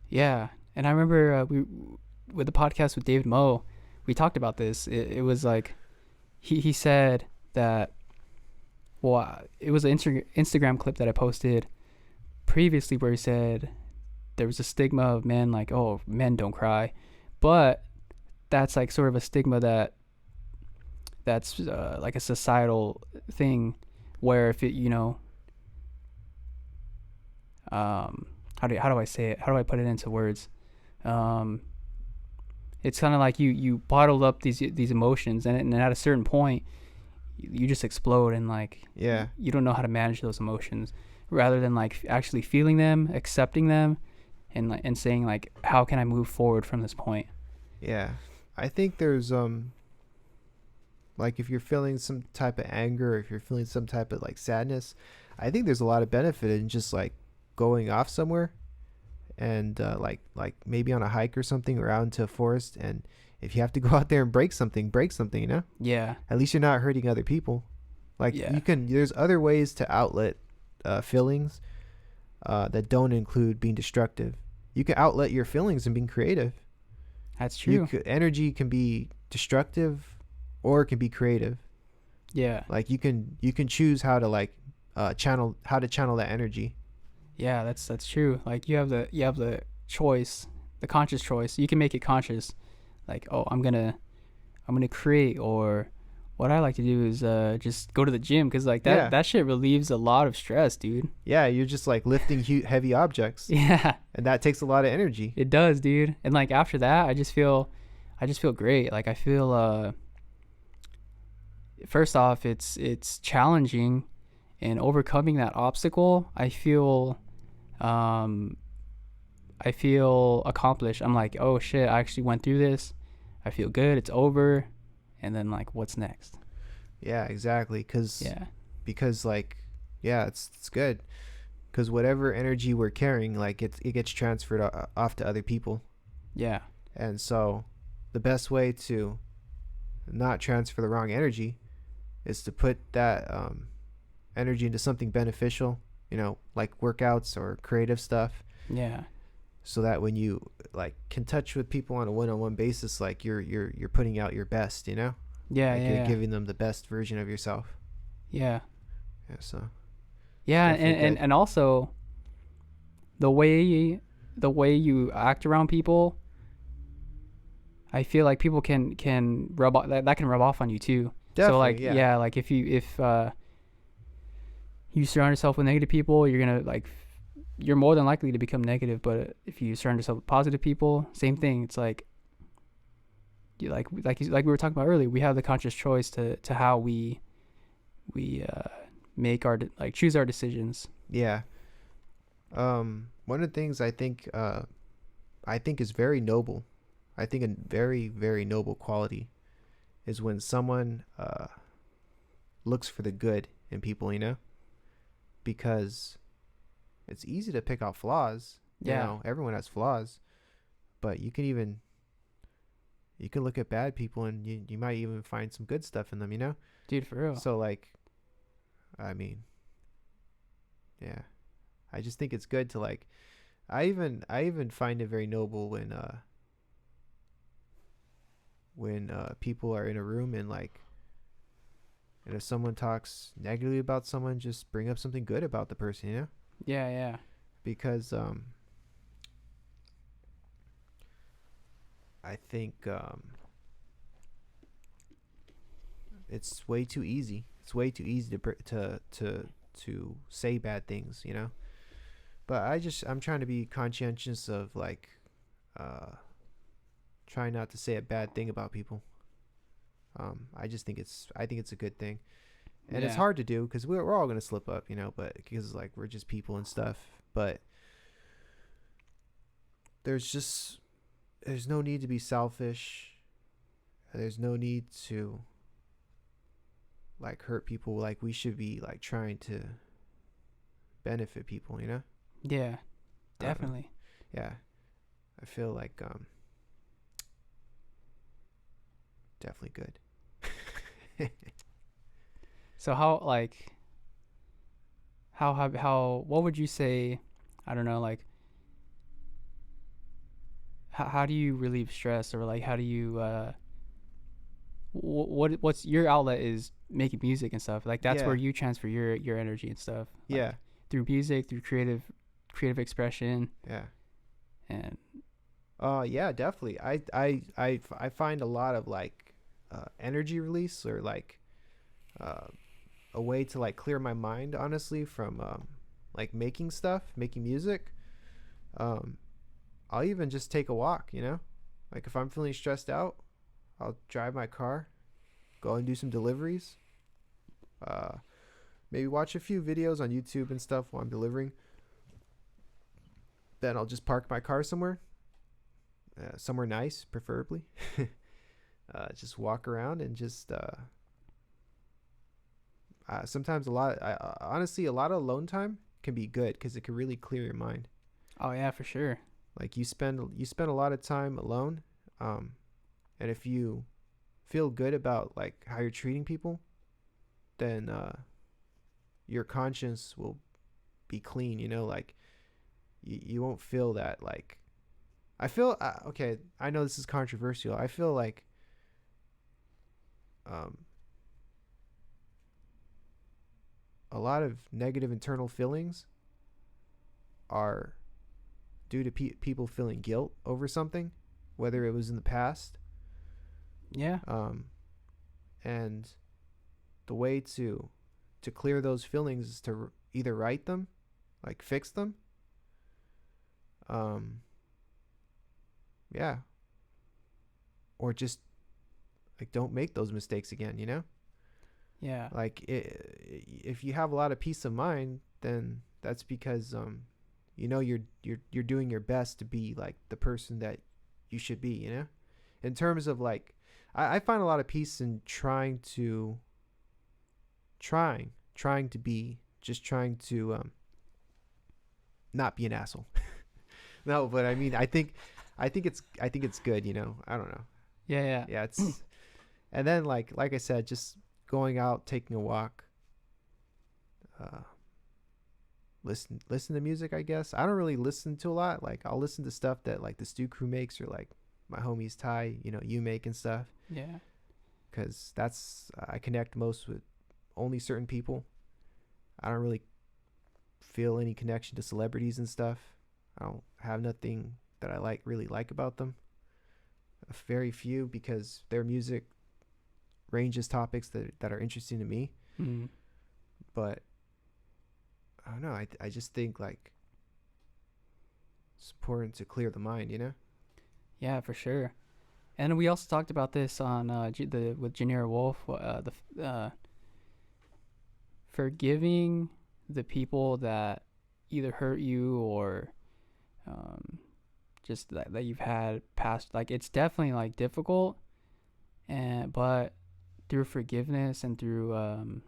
Yeah. And I remember with the podcast with David Moe, we talked about this. It was like he said that, well, it was an Instagram clip that I posted previously where he said there was a stigma of men, like, oh, men don't cry. But that's like sort of a stigma that's like a societal thing, where if it, you know, how do I say it? How do I put it into words? It's kind of like you bottled up these emotions, and at a certain point you just explode, and like you don't know how to manage those emotions, rather than like actually feeling them, accepting them, and saying like, how can I move forward from this point? Yeah, I think there's like if you're feeling some type of anger, or if you're feeling some type of like sadness, I think there's a lot of benefit in just like going off somewhere, and like maybe on a hike or something, or out into a forest. And if you have to go out there and break something, you know. Yeah. At least you're not hurting other people. Like there's other ways to outlet feelings that don't include being destructive. You can outlet your feelings and being creative. That's true. Energy can be destructive, or it can be creative. Yeah. Like you can choose how to like channel that energy. Yeah, that's true. Like you have the choice, the conscious choice. You can make it conscious. Like, oh, I'm gonna create, or what I like to do is just go to the gym, because like that shit relieves a lot of stress, dude. Yeah, you're just like lifting heavy objects. Yeah, and that takes a lot of energy. It does, dude. And like after that, I just feel great. Like I feel first off, it's challenging, and overcoming that obstacle, I feel accomplished. I'm like, oh shit, I actually went through this. I feel good. It's over. And then like, what's next? Yeah, exactly. Because like, yeah, it's good. Because whatever energy we're carrying, like it gets transferred off to other people. Yeah. And so the best way to not transfer the wrong energy is to put that energy into something beneficial, you know, like workouts or creative stuff. Yeah. So that when you like can touch with people on a one-on-one basis, like you're putting out your best, you know. Yeah. Like you're giving them the best version of yourself. Yeah. Yeah. So. Yeah, and also the way you act around people, I feel like people can rub off, that can rub off on you too. Definitely, so like yeah, like if you surround yourself with negative people, you're more than likely to become negative. But if you surround yourself with positive people, same thing. It's like you like we were talking about earlier, we have the conscious choice to how we make choose our decisions. Yeah. One of the things I think is very noble, I think a very, very noble quality, is when someone looks for the good in people, you know, because it's easy to pick out flaws. Yeah. You know, everyone has flaws, but you can even you can look at bad people and you might even find some good stuff in them, you know? Dude, for real. So like, I mean, yeah, I just think it's good to like, I even find it very noble when people are in a room and like, and if someone talks negatively about someone, just bring up something good about the person, you know? Yeah, yeah. Because I think it's way too easy. It's way too easy to say bad things, you know. But I'm trying to be conscientious of like trying not to say a bad thing about people. I think it's a good thing, and it's hard to do because we're all gonna slip up, you know. But because like we're just people and stuff. But there's no need to be selfish. There's no need to like hurt people. Like we should be like trying to benefit people, you know? Yeah, definitely. Yeah. I feel like definitely good. So how what would you say, I don't know, like how do you relieve stress, or like how do you what's your outlet is making music and stuff. Like that's where you transfer your energy and stuff. Like, yeah. Through music, through creative expression. Yeah. And yeah, definitely. I find a lot of like energy release or like a way to like clear my mind, honestly, from like making music. I'll even just take a walk, you know? Like if I'm feeling stressed out, I'll drive my car, go and do some deliveries. Maybe watch a few videos on YouTube and stuff while I'm delivering. Then I'll just park my car somewhere nice, preferably. Just walk around and just sometimes honestly, a lot of alone time can be good because it can really clear your mind. Oh yeah, for sure. Like you spend a lot of time alone, and if you feel good about like how you're treating people, then your conscience will be clean, you know? Like you won't feel that like I feel okay, I know this is controversial. I feel like a lot of negative internal feelings are due to people feeling guilt over something, whether it was in the past. Yeah. And the way to clear those feelings is to either write them, like fix them. Yeah. Or just like don't make those mistakes again, you know? Yeah. Like if you have a lot of peace of mind, then that's because you know you're doing your best to be like the person that you should be, you know? In terms of like I find a lot of peace in trying to not be an asshole. No, but I mean I think it's good, you know. I don't know. Yeah. Yeah, it's and then like I said, just going out, taking a walk, listen to music, I guess. I don't really listen to a lot. Like I'll listen to stuff that like the Stew Crew makes or like my homies Ty, you know, you make and stuff. Yeah. Cuz that's I connect most with only certain people. I don't really feel any connection to celebrities and stuff. I don't have nothing that I really like about them. Very few, because their music ranges topics that are interesting to me. Mm-hmm. But I don't know. I just think like it's important to clear the mind, you know? Yeah, for sure. And we also talked about this on with Janira Wolf, forgiving the people that either hurt you or just that you've had past. Like it's definitely like difficult, but through forgiveness and through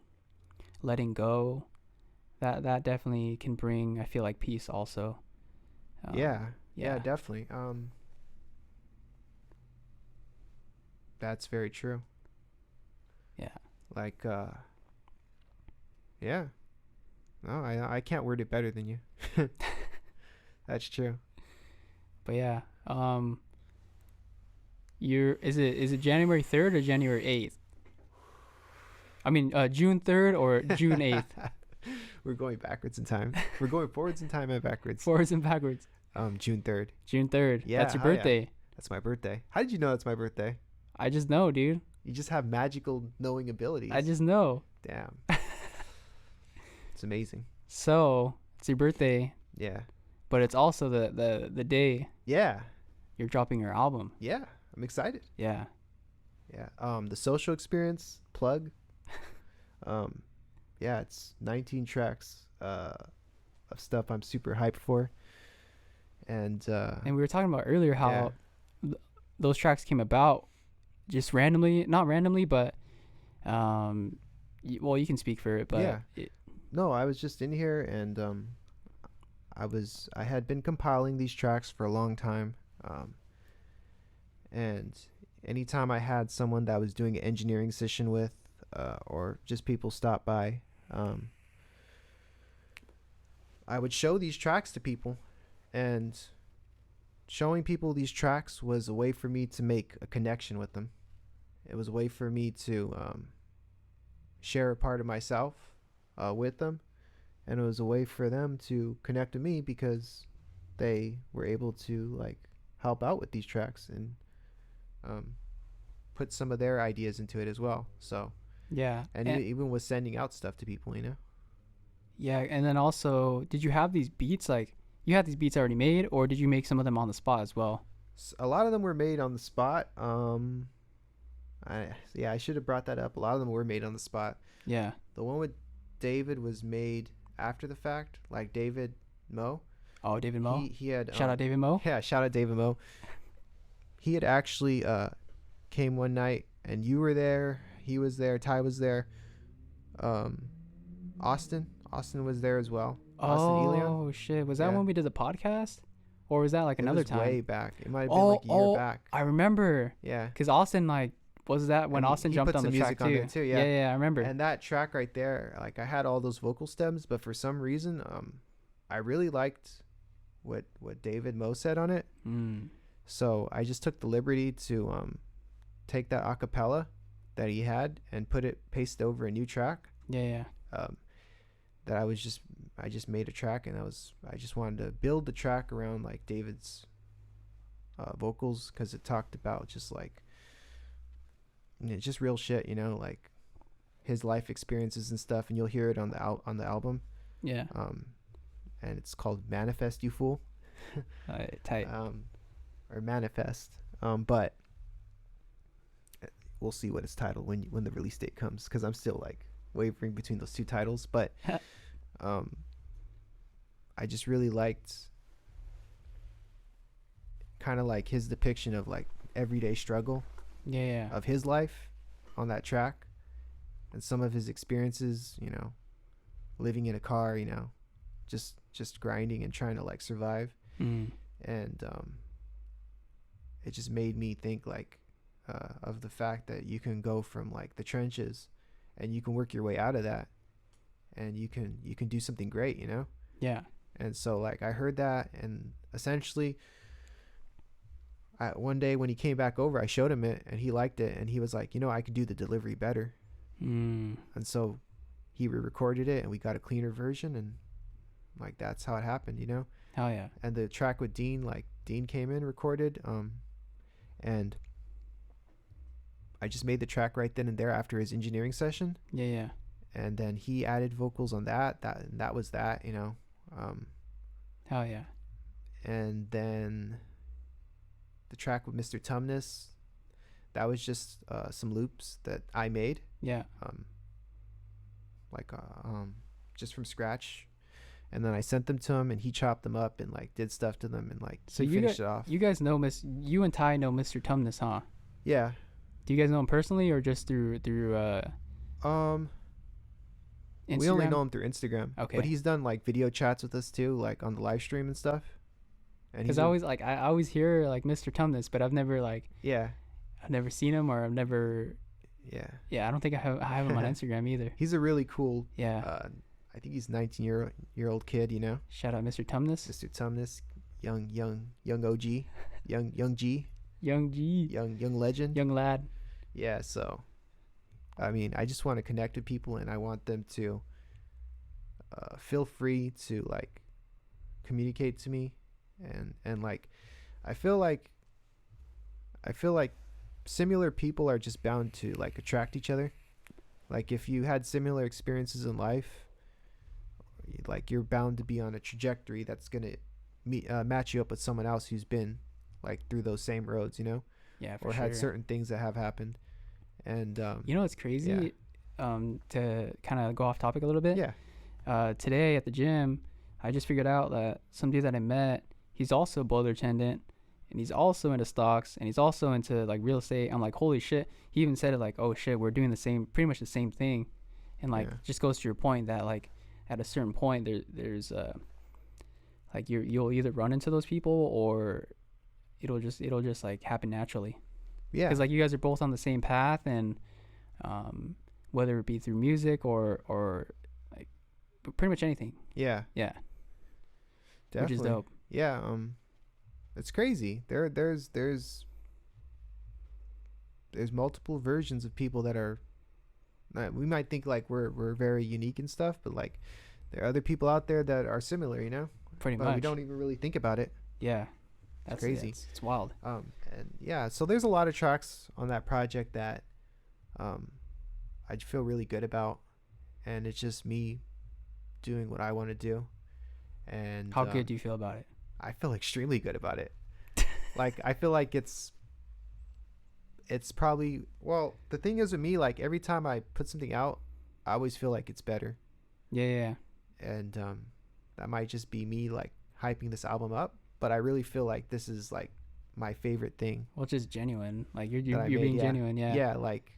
letting go, that definitely can bring, I feel like, peace also. Yeah, definitely. That's very true. Yeah. Like, yeah. No, I can't word it better than you. That's true. But yeah, is it January 3rd or January 8th? I mean, June 3rd or June 8th? We're going backwards in time. We're going forwards in time and backwards. Forwards and backwards. June 3rd. June 3rd. Yeah, That's your hell yeah. birthday. That's my birthday. How did you know that's my birthday? I just know, dude. You just have magical knowing abilities. I just know. Damn. It's amazing. So, it's your birthday, Yeah. but it's also the day Yeah. you're dropping your album. Yeah. I'm excited. Yeah. Yeah. The social experience plug. Yeah, it's 19 tracks of stuff I'm super hyped for. And we were talking about earlier how those tracks came about just randomly, not randomly, but well, you can speak for it, but yeah. No, I was just in here and I had been compiling these tracks for a long time. And anytime I had someone that I was doing an engineering session with, or just people stop by, I would show these tracks to people, and showing people these tracks was a way for me to make a connection with them. It was a way for me to share a part of myself with them, and it was a way for them to connect with me because they were able to like help out with these tracks and put some of their ideas into it as well. So yeah, and even with sending out stuff to people, you know. Yeah, and then also, did you have these beats, like you had these beats already made, or did you make some of them on the spot as well? A lot of them were made on the spot. I should have brought that up. A lot of them were made on the spot. Yeah. The one with David was made after the fact, like David Mo. Oh, David Mo. He had shout out David Mo. Yeah, shout out David Mo. He had actually came one night, and you were there. He was there. Ty was there. Austin was there as well. Oh shit! Was that when we did the podcast, or was that like another time? Way back. It might have been like a year back. I remember. Yeah. Because Austin was that when Austin jumped on the track too? Yeah, I remember. And that track right there, like I had all those vocal stems, but for some reason, I really liked what David Mo said on it. So I just took the liberty to take that acapella that he had and paste over a new track. Yeah. That I just made a track, and I just wanted to build the track around like David's vocals, because it talked about just like, you know, just real shit, you know, like his life experiences and stuff, and you'll hear it on the album. Yeah. And it's called Manifest You Fool. Tight. Or Manifest. But we'll see what it's titled when the release date comes, because I'm still like wavering between those two titles. But I just really liked kind of like his depiction of like everyday struggle of his life on that track, and some of his experiences, you know, living in a car, you know, just grinding and trying to like survive. And it just made me think like of the fact that you can go from like the trenches and you can work your way out of that, and you can do something great, you know. Yeah. And so like I heard that, and essentially one day when he came back over, I showed him it and he liked it, and he was like, you know, I could do the delivery better. And so he re-recorded it and we got a cleaner version, and like that's how it happened, you know. Hell yeah. And the track with Dean, like Dean came in, recorded, and I just made the track right then and there after his engineering session. Yeah. And then he added vocals on that was that, you know. Hell yeah. And then the track with Mr. Tumnus, that was just some loops that I made. Yeah. Just from scratch. And then I sent them to him, and he chopped them up and like did stuff to them, and like so he finished it off. You guys know you and Ty know Mr. Tumnus, huh? Yeah. Do you guys know him personally or just through Instagram? We only know him through Instagram. Okay. But he's done like video chats with us too, like on the live stream and stuff. Because I always hear like Mr. Tumnus, but I've never like I've never seen him, or I've never. Yeah. Yeah, I don't think I have him on Instagram either. He's a really cool. Yeah. I think he's 19-year-old kid. You know. Shout out Mr. Tumnus. Mr. Tumnus, young OG, young G, Young G. young legend. Young lad. Yeah. So, I mean, I just want to connect with people, and I want them to feel free to like communicate to me, and like I feel like similar people are just bound to like attract each other. Like if you had similar experiences in life, like you're bound to be on a trajectory that's gonna match you up with someone else who's been like through those same roads, you know. Yeah, for or sure. had certain things that have happened. And you know what's crazy? To kind of go off topic a little bit. Yeah. Today at the gym, I just figured out that some dude that I met, he's also a boiler attendant, and he's also into stocks, and he's also into like real estate. I'm like, holy shit. He even said it like, oh shit, we're doing pretty much the same thing. And like, just goes to your point that like at a certain point there's like you'll either run into those people, or it'll just like happen naturally. Yeah. Because like you guys are both on the same path, and whether it be through music or like pretty much anything. Yeah. Yeah. Definitely. Which is dope. Yeah. It's crazy. There's multiple versions of people that are. We might think like we're very unique and stuff, but like there are other people out there that are similar, you know. Pretty but much. We don't even really think about it. Yeah. That's crazy. It's wild. And yeah, so there's a lot of tracks on that project that I feel really good about, and it's just me doing what I want to do. And how good do you feel about it? I feel extremely good about it. Like I feel like it's probably, well, the thing is with me, like every time I put something out, I always feel like it's better. Yeah. And that might just be me like hyping this album up, but I really feel like this is like my favorite thing. Which is genuine. Like you're made, being genuine. Yeah. Yeah. Like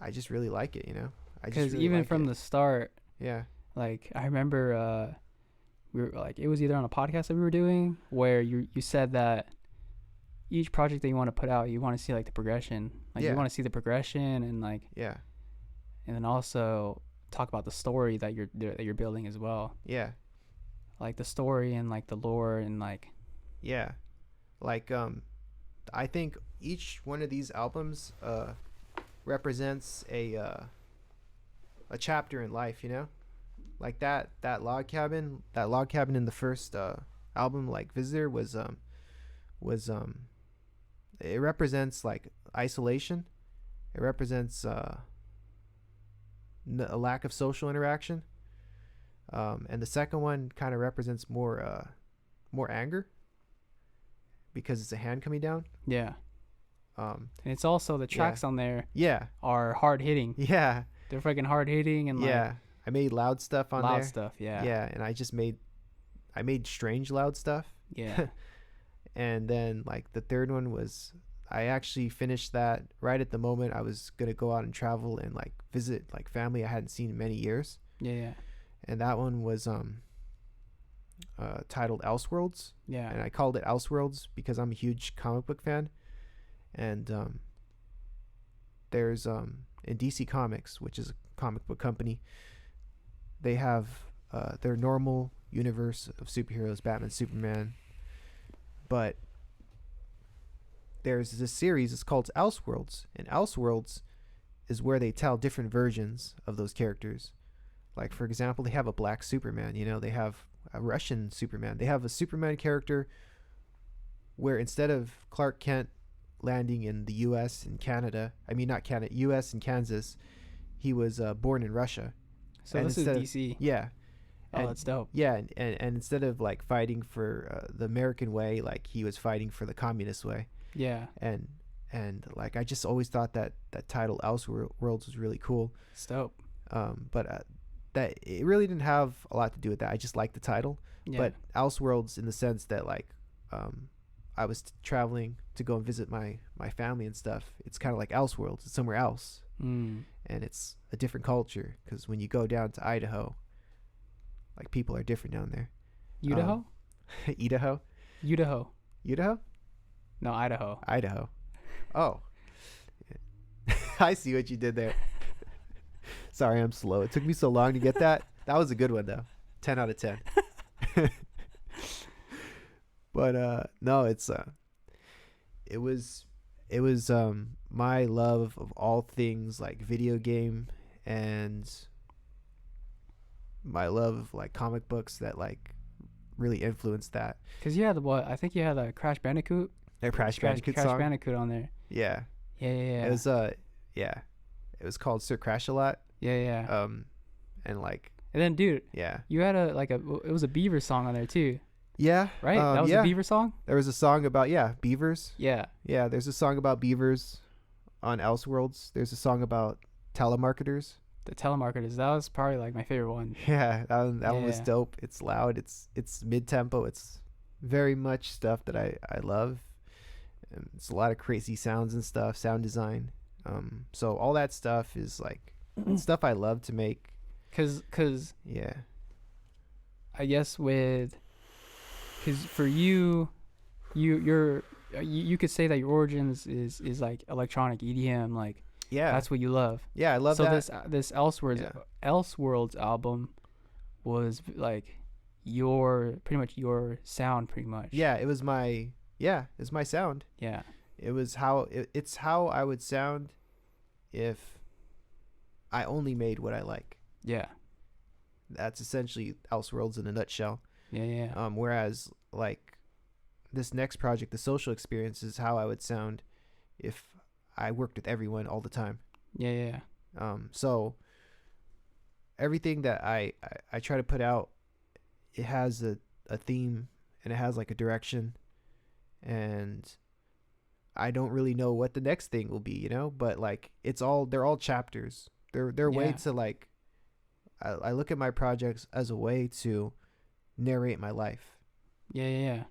I just really like it, you know. Because really even like from the start. Yeah. Like I remember, we were like, it was either on a podcast that we were doing where you said that each project that you want to put out, you want to see like the progression. Like you want to see the progression, and like and then also talk about the story that you're building as well. Yeah. Like the story and like the lore and like. Yeah. Like I think each one of these albums represents a chapter in life, you know? Like that log cabin in the first album, like Visitor, was it represents like isolation. It represents a lack of social interaction. And the second one kind of represents more anger, because it's a hand coming down. Yeah. And it's also the tracks on there. Yeah. Are hard hitting. Yeah. They're freaking hard hitting, and like I made loud stuff on there. Loud stuff, yeah. Yeah, and I made strange loud stuff. Yeah. And then like the third one was, I actually finished that right at the moment I was gonna go out and travel and like visit like family I hadn't seen in many years. Yeah. And that one was titled Elseworlds. Yeah. And I called it Elseworlds because I'm a huge comic book fan. And there's in DC Comics, which is a comic book company, they have their normal universe of superheroes, Batman, Superman, but there's this series, it's called Elseworlds, and Elseworlds is where they tell different versions of those characters. Like, for example, they have a black Superman, you know, they have a Russian Superman, they have a Superman character where instead of Clark Kent landing in the US and Canada, US and Kansas, he was born in Russia. So and this is DC. Yeah. Oh, that's dope. Yeah, and instead of like fighting for the American way, like he was fighting for the communist way. Yeah. And like I just always thought that title Elseworlds was really cool. It's dope. But that it really didn't have a lot to do with that. I just liked the title. Yeah. But Elseworlds in the sense that like I was traveling to go and visit my family and stuff. It's kind of like Elseworlds. It's somewhere else. And it's a different culture, because when you go down to Idaho, like people are different down there. Idaho? Idaho? Idaho. Idaho? No, Idaho. Idaho. Oh. I see what you did there. Sorry, I'm slow. It took me so long to get that. That was a good one though. 10 out of 10. But no, it was my love of all things like video game and my love of like comic books that like really influenced that. Cause you had what? I think you had a Crash Bandicoot. That Crash Bandicoot Crash song. Bandicoot on there. Yeah. Yeah. It was yeah. It was called Sir Crash-a-Lot. Yeah. And like, And then, dude, yeah. you had it was a Beaver song on there too, Yeah. right? That was yeah. a Beaver song. There was a song about beavers. Yeah. Yeah, there's a song about beavers on Elseworlds. There's a song about telemarketers. The telemarketers. That was probably like my favorite one. Yeah, that one was Yeah. dope. It's loud. It's mid-tempo. It's very much stuff that I love. And it's a lot of crazy sounds and stuff, sound design. So all that stuff is like stuff I love to make. Cause Yeah. I guess cause for you could say that your origins is like electronic EDM, like Yeah. that's what you love. Yeah, I love So that. this Elseworlds album was like pretty much your sound, pretty much. Yeah, it was my sound. Yeah. It was it's how I would sound if I only made what I like. Yeah. That's essentially Elseworlds in a nutshell. Yeah. Whereas like this next project, the social experience, is how I would sound if I worked with everyone all the time. Yeah. So everything that I try to put out, it has a theme and it has like a direction, and I don't really know what the next thing will be, but like they're all chapters. They're a way to like, I look at my projects as a way to narrate my life. Yeah.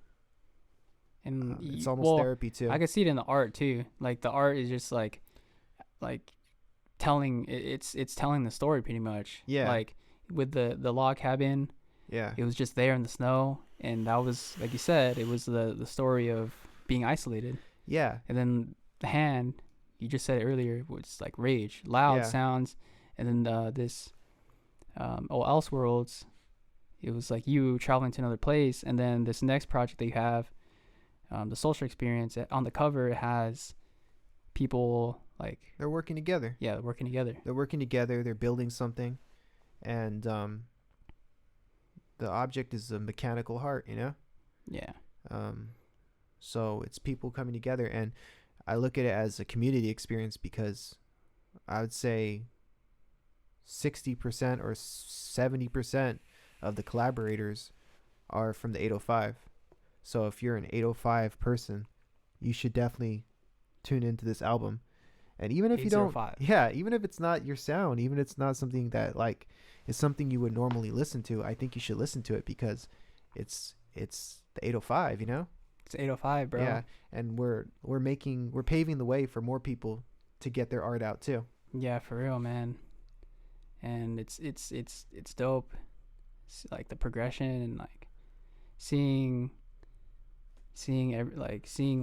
And it's almost therapy too. I can see it in the art too. Like the art is just like telling it's telling the story pretty much. Yeah. Like with the log cabin. Yeah. It was just there in the snow, and that was, like you said, it was the story of being isolated. Yeah. And then the hand, you just said it earlier, was like rage, loud sounds, and then this Elseworlds, it was like you traveling to another place, and then this next project that you have, the social experience, on the cover it has people like they're working together. Yeah, working together. They're working together. They're building something, and the object is a mechanical heart. Yeah. So it's people coming together, and I look at it as a community experience because I would say 60% or 70% of the collaborators are from the 805. So if you're an 805 person, you should definitely tune into this album. And even if you don't, even if it's not your sound, even if it's not something that like is something you would normally listen to, I think you should listen to it because it's the 805, It's 805, bro. Yeah, and we're paving the way for more people to get their art out too. Yeah, for real, man. And it's dope. It's like the progression and like seeing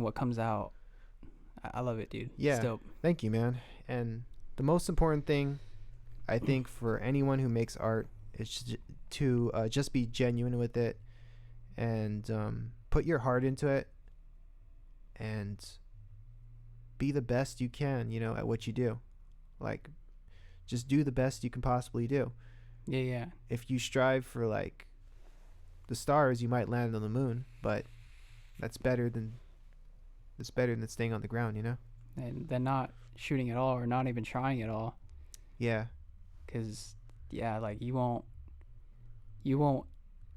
what comes out. I love it, dude. Yeah. It's dope. Thank you, man. And the most important thing, I think, for anyone who makes art is to just be genuine with it and put your heart into it and be the best you can, at what you do. Like, just do the best you can possibly do. Yeah. If you strive for like the stars, you might land on the moon, but that's better than staying on the ground, And then not shooting at all or not even trying at all. Yeah. Cause like you won't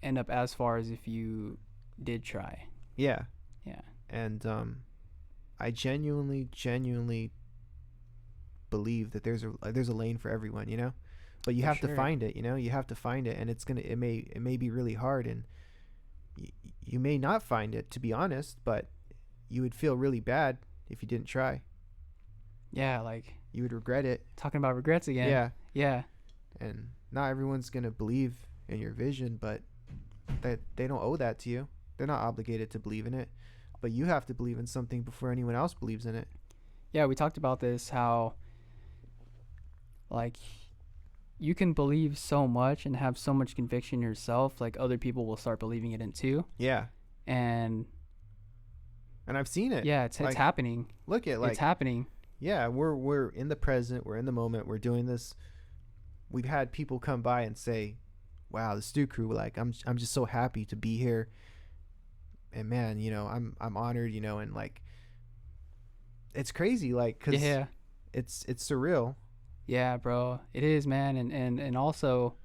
end up as far as if you did try. Yeah. Yeah. And I genuinely believe that there's a lane for everyone, but you have to find it, you have to find it, and it may be really hard, and you may not find it, to be honest, but you would feel really bad if you didn't try. Yeah, like you would regret it. Talking about regrets again. Yeah. And not everyone's gonna believe in your vision, but that they don't owe that to you. They're not obligated to believe in it, but you have to believe in something before anyone else believes in it. Yeah, we talked about this, how like you can believe so much and have so much conviction yourself, like other people will start believing it in too. Yeah. And I've seen it. yeah, it's Like, happening. Look at, like, It's happening. yeah, we're in the present, we're in the moment, we're doing this. We've had people come by and say, "Wow, the Stew Crew, like I'm just so happy to be here." And man, I'm honored, and like it's crazy, like, cuz Yeah. it's surreal. Yeah, bro. It is, man. And also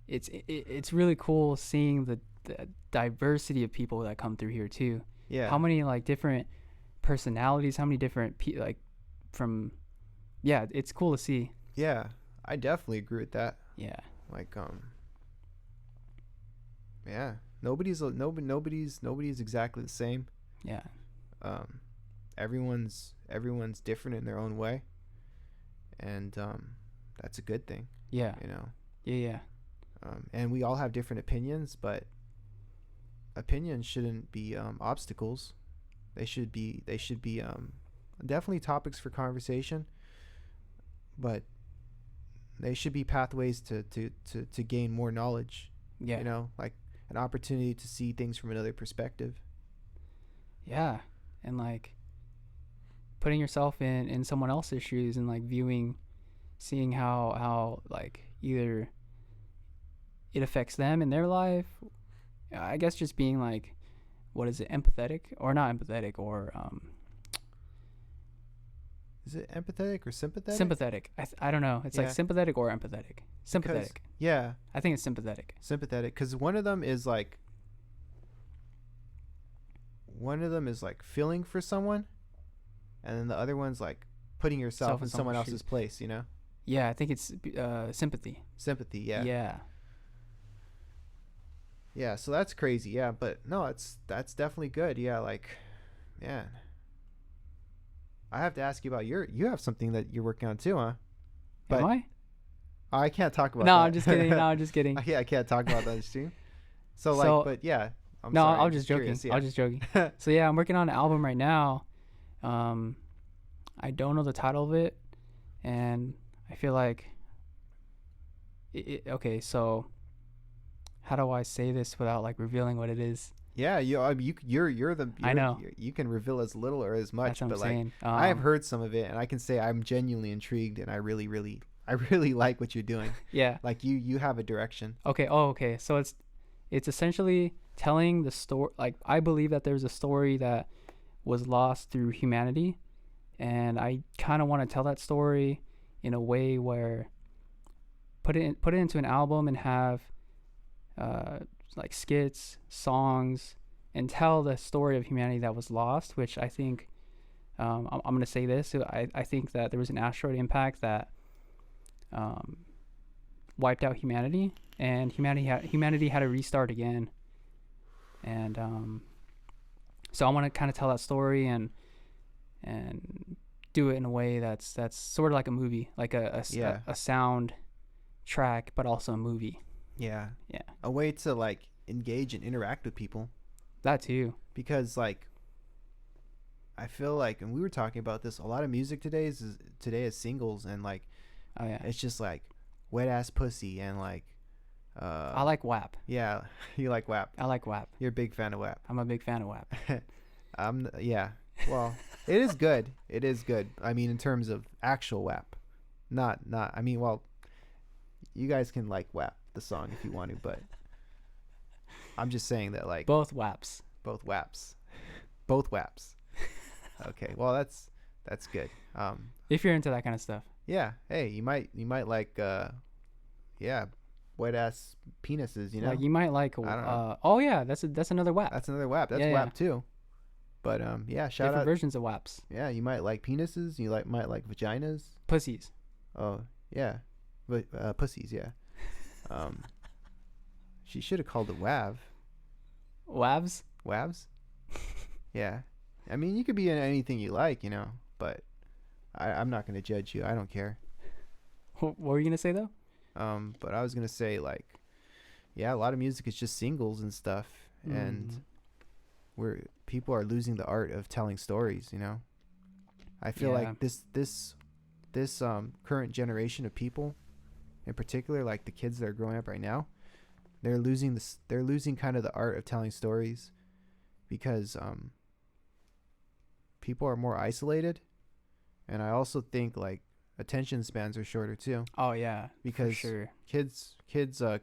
it's really cool seeing the diversity of people that come through here too. Yeah. How many like different personalities, how many different like from yeah, it's cool to see. Yeah. I definitely agree with that. Yeah. Like yeah, nobody's exactly the same. Yeah. Everyone's different in their own way, and that's a good thing. Yeah. Yeah. And we all have different opinions, but opinions shouldn't be obstacles. They should be definitely topics for conversation, but they should be pathways to gain more knowledge. Yeah. Like an opportunity to see things from another perspective. Yeah. And like putting yourself in someone else's shoes and like seeing how like either it affects them in their life. I guess just being like, what is it, empathetic or not empathetic, or is it empathetic or sympathetic? Sympathetic. I don't know. It's like sympathetic or empathetic. Sympathetic. Yeah. I think it's sympathetic. Sympathetic, because one of them is like feeling for someone, and then the other one's like putting yourself in someone else's place. Yeah, I think it's sympathy. Sympathy. Yeah. Yeah. Yeah. So that's crazy. Yeah, but no, that's definitely good. Yeah, like, man, I have to ask you about you have something that you're working on too, huh? Am I? I can't talk about no, that. I'm just kidding. No, I'm just kidding. I can't talk about that too. So like, but yeah. I'm no, sorry, I was just joking. Curious, yeah. I was just joking. So yeah, I'm working on an album right now. I don't know the title of it, and I feel like okay, so how do I say this without like revealing what it is? Yeah, I know. You can reveal as little or as much, That's what but I'm like saying. I have heard some of it, and I can say I'm genuinely intrigued, and I really like what you're doing. Yeah. Like you have a direction. Okay. Oh, okay. So it's essentially telling the story. Like, I believe that there's a story that was lost through humanity, and I kind of want to tell that story in a way where put it into an album and have like skits, songs, and tell the story of humanity that was lost, which I think I'm going to say this. I think that there was an asteroid impact that wiped out humanity, and humanity had to restart again. And so I want to kind of tell that story and do it in a way that's sort of like a movie, like a sound track, but also a movie. Yeah. Yeah. A way to like engage and interact with people. That too. Because like I feel like, and we were talking about this, a lot of music today is singles, and like, oh yeah, it's just like wet ass pussy and like I like WAP. Yeah, you like WAP. I like WAP. You're a big fan of WAP. I'm a big fan of WAP. Yeah. Well, it is good. It is good. I mean, in terms of actual WAP, not. I mean, well, you guys can like WAP the song if you want to, but I'm just saying that like both WAPs. Both WAPs. Both WAPs. Okay. Well, that's good. If you're into that kind of stuff. Yeah. Hey, you might like yeah, wet ass penises, Like you might like I don't know. oh yeah, that's another WAP. That's another WAP. That's yeah, WAP too. But yeah, shout different out versions of WAPs. Yeah, you might like penises, you might like vaginas. Pussies. Oh, yeah. But pussies, yeah. She should have called it WAV. WAVs? WAVs? Yeah. I mean, you could be in anything you like, but I'm not going to judge you. I don't care. What were you going to say, though? But I was going to say, like, yeah, a lot of music is just singles and stuff. And people are losing the art of telling stories, you know. I feel like this current generation of people, in particular, like the kids that are growing up right now, they're losing kind of the art of telling stories, because people are more isolated, and I also think like attention spans are shorter too. Oh yeah, because for sure. kids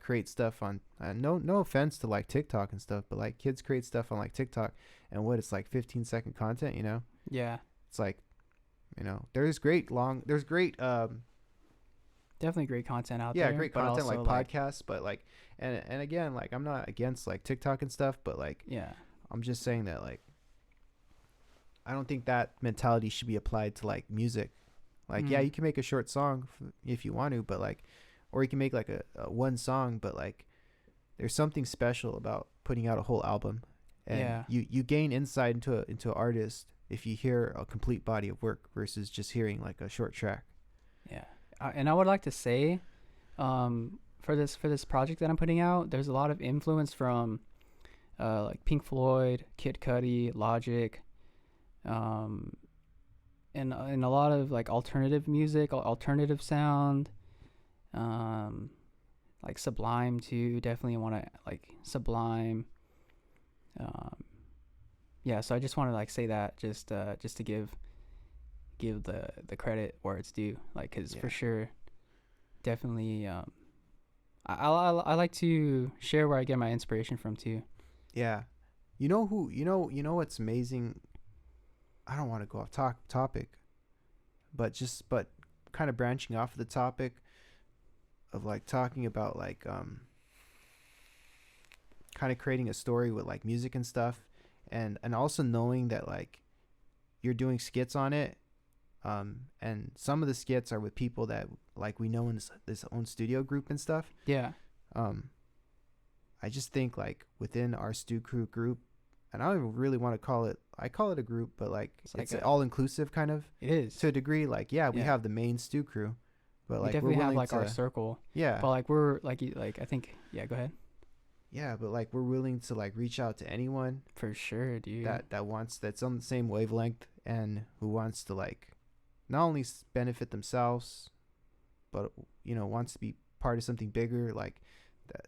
create stuff on no offense to like TikTok and stuff, but like kids create stuff on like TikTok, and what, it's like 15-second content, you know. Yeah, it's like, you know, there's great definitely great content out there. Yeah, great content like like podcasts, but like, and again, like I'm not against like TikTok and stuff, but like, yeah, I'm just saying that like I don't think that mentality should be applied to like music. Like, yeah, you can make a short song if you want to, but like, or you can make like a one song, but like there's something special about putting out a whole album, and you gain insight into an artist if you hear a complete body of work versus just hearing like a short track. Yeah. And I would like to say, for this project that I'm putting out, there's a lot of influence from like Pink Floyd, Kid Cudi, Logic, and a lot of like alternative music, alternative sound, like Sublime too. Definitely want to like Sublime. Yeah, so I just want to like say that just to give the credit where it's due, like, because for sure, definitely, I like to share where I get my inspiration from too. Yeah, you know what's amazing. I don't want to go off topic, but kind of branching off of the topic of like talking about like kind of creating a story with like music and stuff, and also knowing that like you're doing skits on it. And some of the skits are with people that like we know in this own studio group and stuff. Yeah. I just think like within our Stu Crew group, and I don't even really want to call it, I call it a group, but like it's all inclusive kind of. It is to a degree. Like, yeah, we have the main Stu Crew, but like we definitely have like to, our circle. Yeah. But like we're like I think go ahead. Yeah, but like we're willing to like reach out to anyone for sure, dude. That's on the same wavelength and who wants to like not only benefit themselves, but you know, wants to be part of something bigger. Like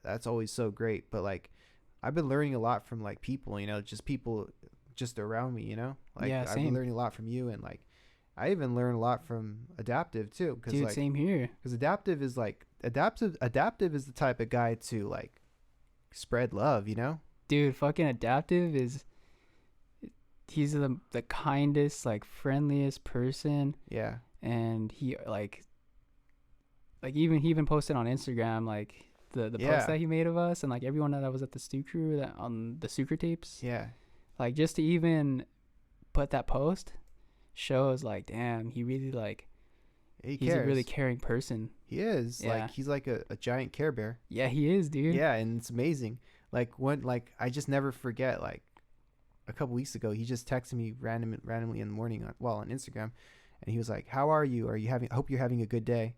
that's always so great. But like I've been learning a lot from like people, you know, just people just around me, you know. Like I've been learning a lot from you, and like I even learned a lot from Adaptive too. Cause dude, like, same here. Because Adaptive is like Adaptive is the type of guy to like spread love, you know. Dude, fucking Adaptive he's the kindest, like friendliest person. Yeah. And he like he even posted on Instagram like the post that he made of us, and like everyone that was at the Stu Crew that on the Sucre tapes. Yeah. Like just to even put that post shows like, damn, he really like he's a really caring person. He is. Yeah. Like he's like a giant Care Bear. Yeah, he is, dude. Yeah, and it's amazing. Like like I just never forget, like a couple weeks ago he just texted me randomly in the morning on Instagram, and he was like, how are you? I hope you're having a good day.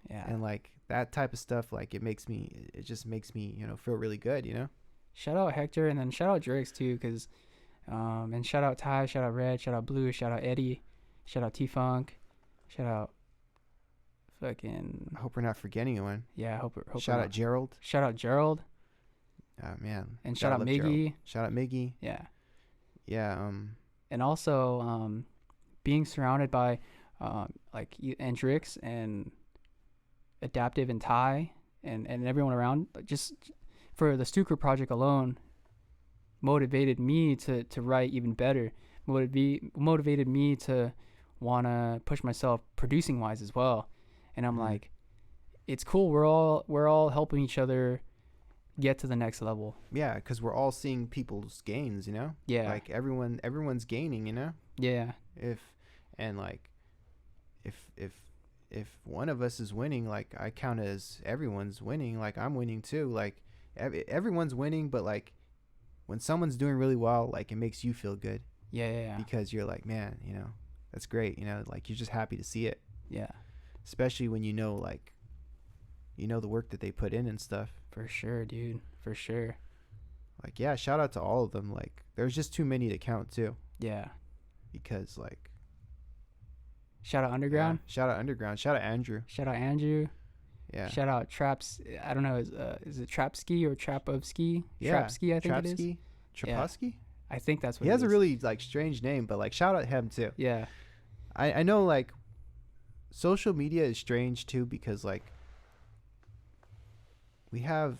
Yeah. And like that type of stuff, like it just makes me, you know, feel really good, you know. Shout out Hector, and then shout out Drix too, because and shout out Ty, shout out Red, shout out Blue, shout out Eddie, shout out T-Funk, shout out fucking, I hope we're not forgetting anyone. Yeah, hope shout out Gerald. Shout out Gerald. Oh man. And shout out Miggy. Gerald. Shout out Miggy. Yeah. Yeah. And also being surrounded by like Drix and Adaptive and Ty and everyone around, just for the Stuker project alone, motivated me to write even better. Motivated me to want to push myself producing wise as well. And I'm like, it's cool. We're all helping each other get to the next level. Yeah, because we're all seeing people's gains, you know. Yeah, like everyone's gaining, you know. Yeah. If one of us is winning, like I count it as everyone's winning. Like I'm winning too. Like everyone's winning, but like when someone's doing really well, like it makes you feel good. Yeah. Because you're like, man, you know, that's great. You know, like you're just happy to see it. Yeah. Especially when you know, like, you know, the work that they put in and stuff. For sure, dude. For sure. like, yeah, shout out to all of them. Like, there's just too many to count too, Yeah. because like, Shout out Underground. yeah, shout out Underground. Shout out Andrew. Shout out Andrew. Yeah. Shout out Traps. I don't know. Is it Trapski or Trapovski? Yeah. Trapski, I think it is. Trapsky? Trapowski? I think that's what He it has a is. really like strange name, but like shout out him too. Yeah. I know like social media is strange too, because like we have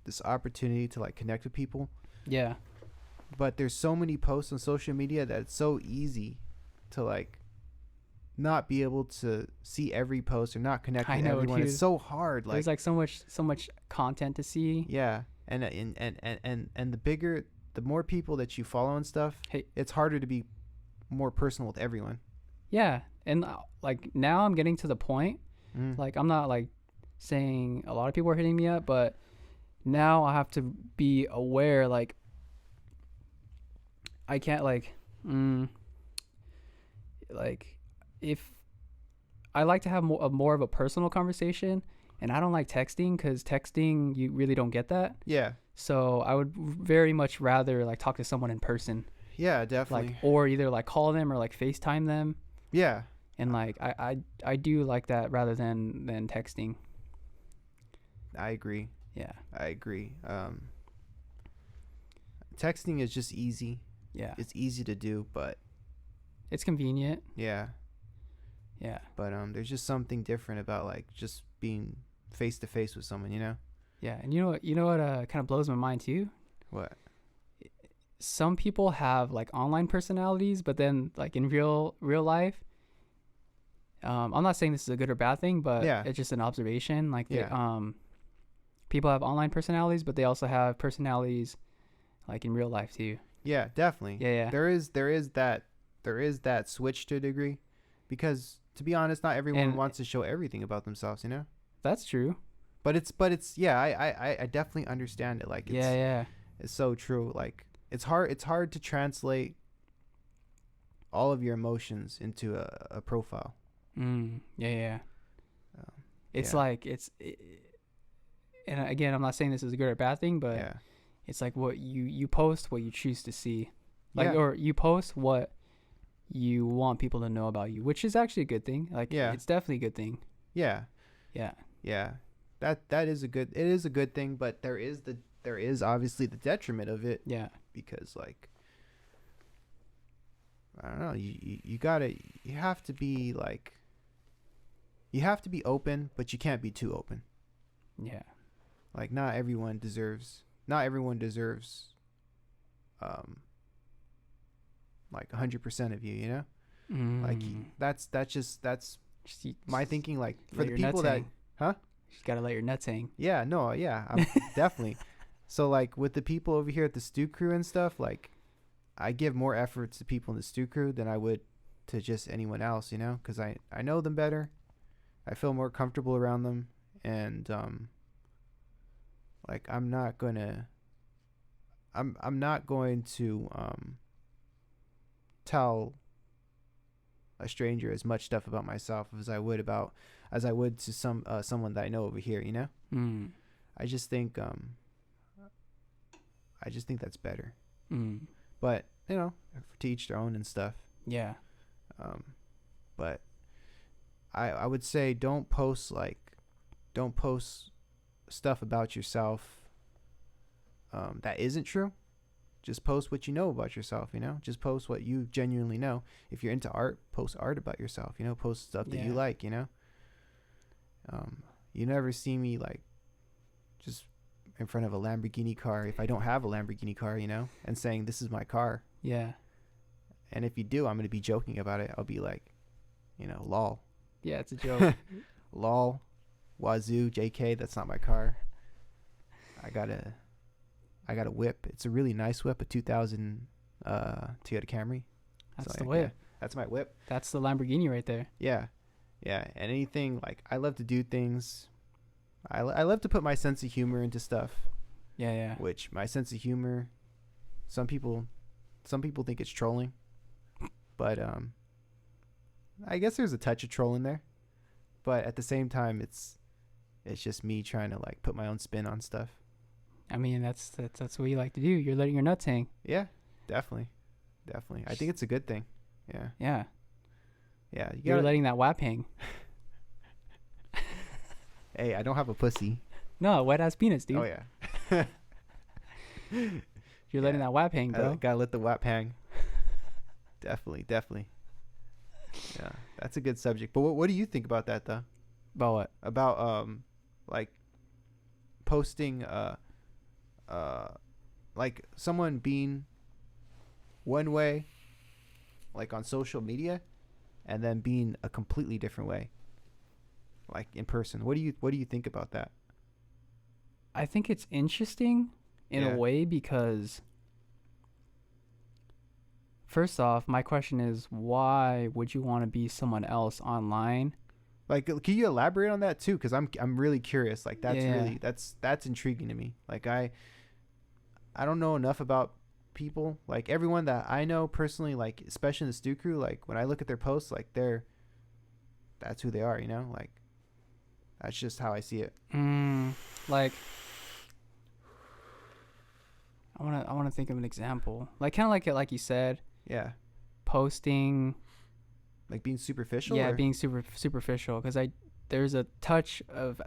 this opportunity to like connect with people, Yeah. but there's so many posts on social media that it's so easy to like not be able to see every post or not connect I with know, everyone. dude. It's so hard. Like, There's like so much content to see. yeah, and the more people that you follow and stuff, Hey. it's harder to be more personal with everyone. Yeah. And like now I'm getting to the point, Mm. like I'm not like saying a lot of people are hitting me up, but now I have to be aware, like I can't like if I like to have more of a personal conversation, and I don't like texting, because texting you really don't get that. Yeah, So I would very much rather like talk to someone in person, yeah, definitely. like, or either like call them or like FaceTime them. Yeah, And like I do like that rather than texting. I agree. Yeah. I agree. Texting is just easy. Yeah. It's easy to do, but It's convenient. yeah. Yeah. But there's just something different about like just being face to face with someone, you know? Yeah. And you know what kind of blows my mind too? What? Some people have like online personalities, but then like in real life, I'm not saying this is a good or bad thing, but Yeah. it's just an observation. Like Yeah. people have online personalities, but they also have personalities like in real life too. Yeah, definitely. Yeah. There is that switch to a degree, because to be honest, not everyone And- wants to show everything about themselves, you know? That's true. But it's yeah, I definitely understand it. Like, it's, Yeah. it's so true. Like, it's hard to translate all of your emotions into a profile. Yeah. It's yeah. like and again, I'm not saying this is a good or bad thing, but Yeah. it's like what you post, what you choose to see, like, Yeah. or you post what you want people to know about you, which is actually a good thing. Like, Yeah. it's definitely a good thing. Yeah. Yeah. Yeah. It is a good thing, but there is obviously the detriment of it, Yeah. because like, I don't know, you have to be like, you have to be open, but you can't be too open. Yeah. Like, not everyone deserves like 100% of you, you know? Like, that's my thinking. Like, for the people that, huh? You gotta let your nuts hang. Yeah, no, yeah, I'm definitely. So like with the people over here at the Stew Crew and stuff, like I give more effort to people in the Stew Crew than I would to just anyone else, you know, because I know them better. I feel more comfortable around them, and like I'm not going to tell a stranger as much stuff about myself as I would to someone that I know over here, you know? I just think that's better. But, you know, to each their own and stuff. Yeah. But I would say don't post stuff about yourself that isn't true. Just post what you know about yourself, you know? Just post what you genuinely know. If you're into art, post art about yourself, you know? Post stuff that you like, you know? You never see me, like, just in front of a Lamborghini car if I don't have a Lamborghini car, you know? And saying, this is my car. Yeah. And if you do, I'm going to be joking about it. I'll be like, you know, lol. Yeah, it's a joke. Lol. Wazoo, JK, that's not my car. I got a whip. It's a really nice whip, a 2000 Toyota Camry. That's So, the like, whip. yeah, that's my whip. That's the Lamborghini right there. Yeah. Yeah. And anything, like, I love to do things. I love to put my sense of humor into stuff. Yeah. Which my sense of humor, some people think it's trolling. But I guess there's a touch of troll in there. But at the same time, it's just me trying to, like, put my own spin on stuff. I mean, that's what you like to do. You're letting your nuts hang. Yeah, definitely. I think it's a good thing. Yeah. Yeah. Yeah. You're letting that WAP hang. Hey, I don't have a pussy. No, wet ass penis, dude. Oh yeah. You're letting that WAP hang, bro. Gotta let the WAP hang. Definitely. Yeah, that's a good subject. But what do you think about that though? About what? About like posting like someone being one way like on social media and then being a completely different way like in person. What do you think about that? I think it's interesting in Yeah. a way because first off, my question is why would you want to be someone else online? Like, can you elaborate on that too? Because I'm really curious. Like, that's Yeah. really that's intriguing to me. Like, I don't know enough about people. Like everyone that I know personally, like especially in the Stew Crew, like when I look at their posts, like that's who they are. You know, like that's just how I see it. Like I wanna think of an example. Like kind of like you said. Yeah. Posting. Like being superficial. Yeah, or? being superficial. Because there's a touch of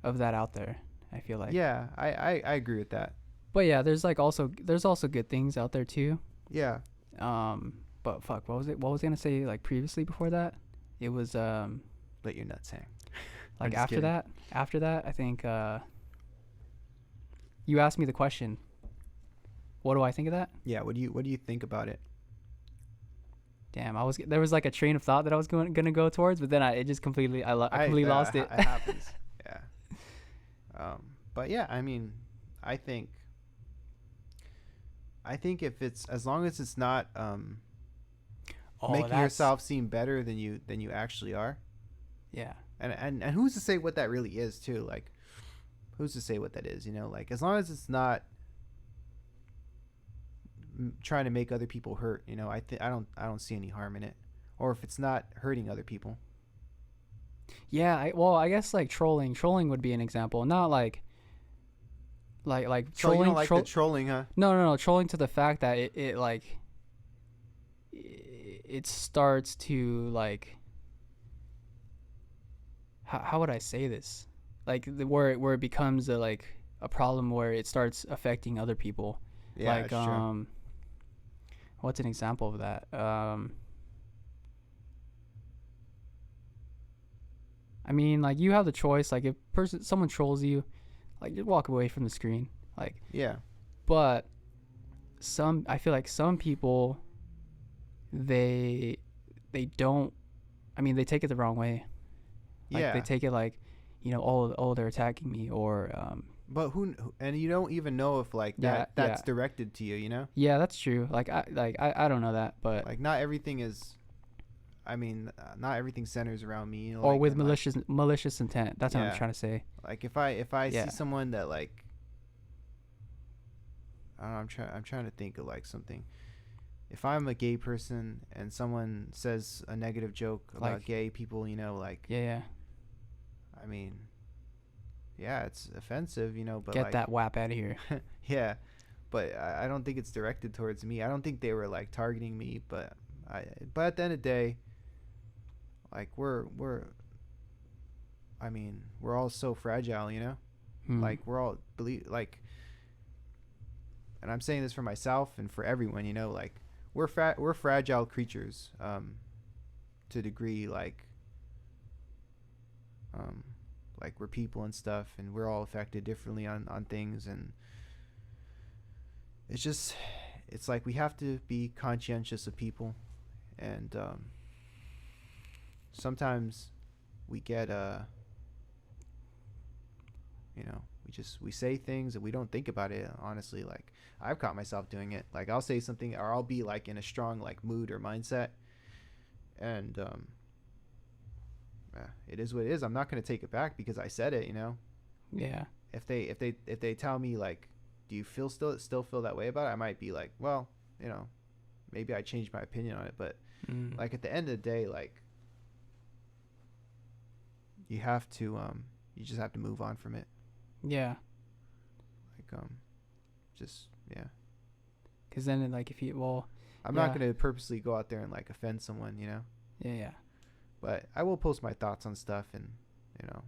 that out there. I feel like. Yeah, I agree with that. But yeah, there's also good things out there too. Yeah. But fuck, what was I gonna say like previously before that? It was let your nuts hang. like after that, I think you asked me the question. What do I think of that? Yeah, what do you think about it? Damn, there was like a train of thought that I was gonna go towards, but then I completely lost it. It happens. Yeah. But yeah, I mean, I think if it's as long as it's not making yourself seem better than you actually are. Yeah. And who's to say what that really is too? Like, who's to say what that is? You know, like as long as it's not trying to make other people hurt. You know, I don't see any harm in it, or if it's not hurting other people. Yeah. I guess like trolling would be an example. Not like trolling. So you don't like the trolling, huh? No. Trolling to the fact that it starts to like. How would I say this? Like where it becomes a problem where it starts affecting other people. Yeah, like sure. What's an example of that? I mean, like you have the choice. Like if someone trolls you, like just walk away from the screen. Like yeah. But I feel like some people, they don't. I mean, they take it the wrong way. Like Yeah. they take it like, oh, they're attacking me or. But and you don't even know if like that's directed to you, you know? Yeah, that's true. Like I don't know that, but like not everything is. I mean, not everything centers around me. You know, or like, with malicious intent. That's what I'm trying to say. Like if I see someone that like. I don't know, I'm trying to think of like something. If I'm a gay person and someone says a negative joke about gay people, you know, like. Yeah. I mean. Yeah, it's offensive, you know, but get that WAP out of here. Yeah, but I don't think it's directed towards me. I don't think they were like targeting me, but at the end of the day, like we're all so fragile, you know? Like we're all and I'm saying this for myself and for everyone, you know, like we're fragile creatures to a degree, like we're people and stuff, and we're all affected differently on things, and it's like we have to be conscientious of people, and sometimes we get we say things and we don't think about it, honestly. Like I've caught myself doing it. Like I'll say something, or I'll be like in a strong like mood or mindset, and it is what it is. I'm not going to take it back because I said it, you know? Yeah. If they tell me like, do you still feel that way about it? I might be like, well, you know, maybe I changed my opinion on it, but like at the end of the day, like you have to you just have to move on from it. Yeah. Like just yeah. Because then like if you I'm not gonna purposely go out there and like offend someone, you know. Yeah. But I will post my thoughts on stuff, and you know,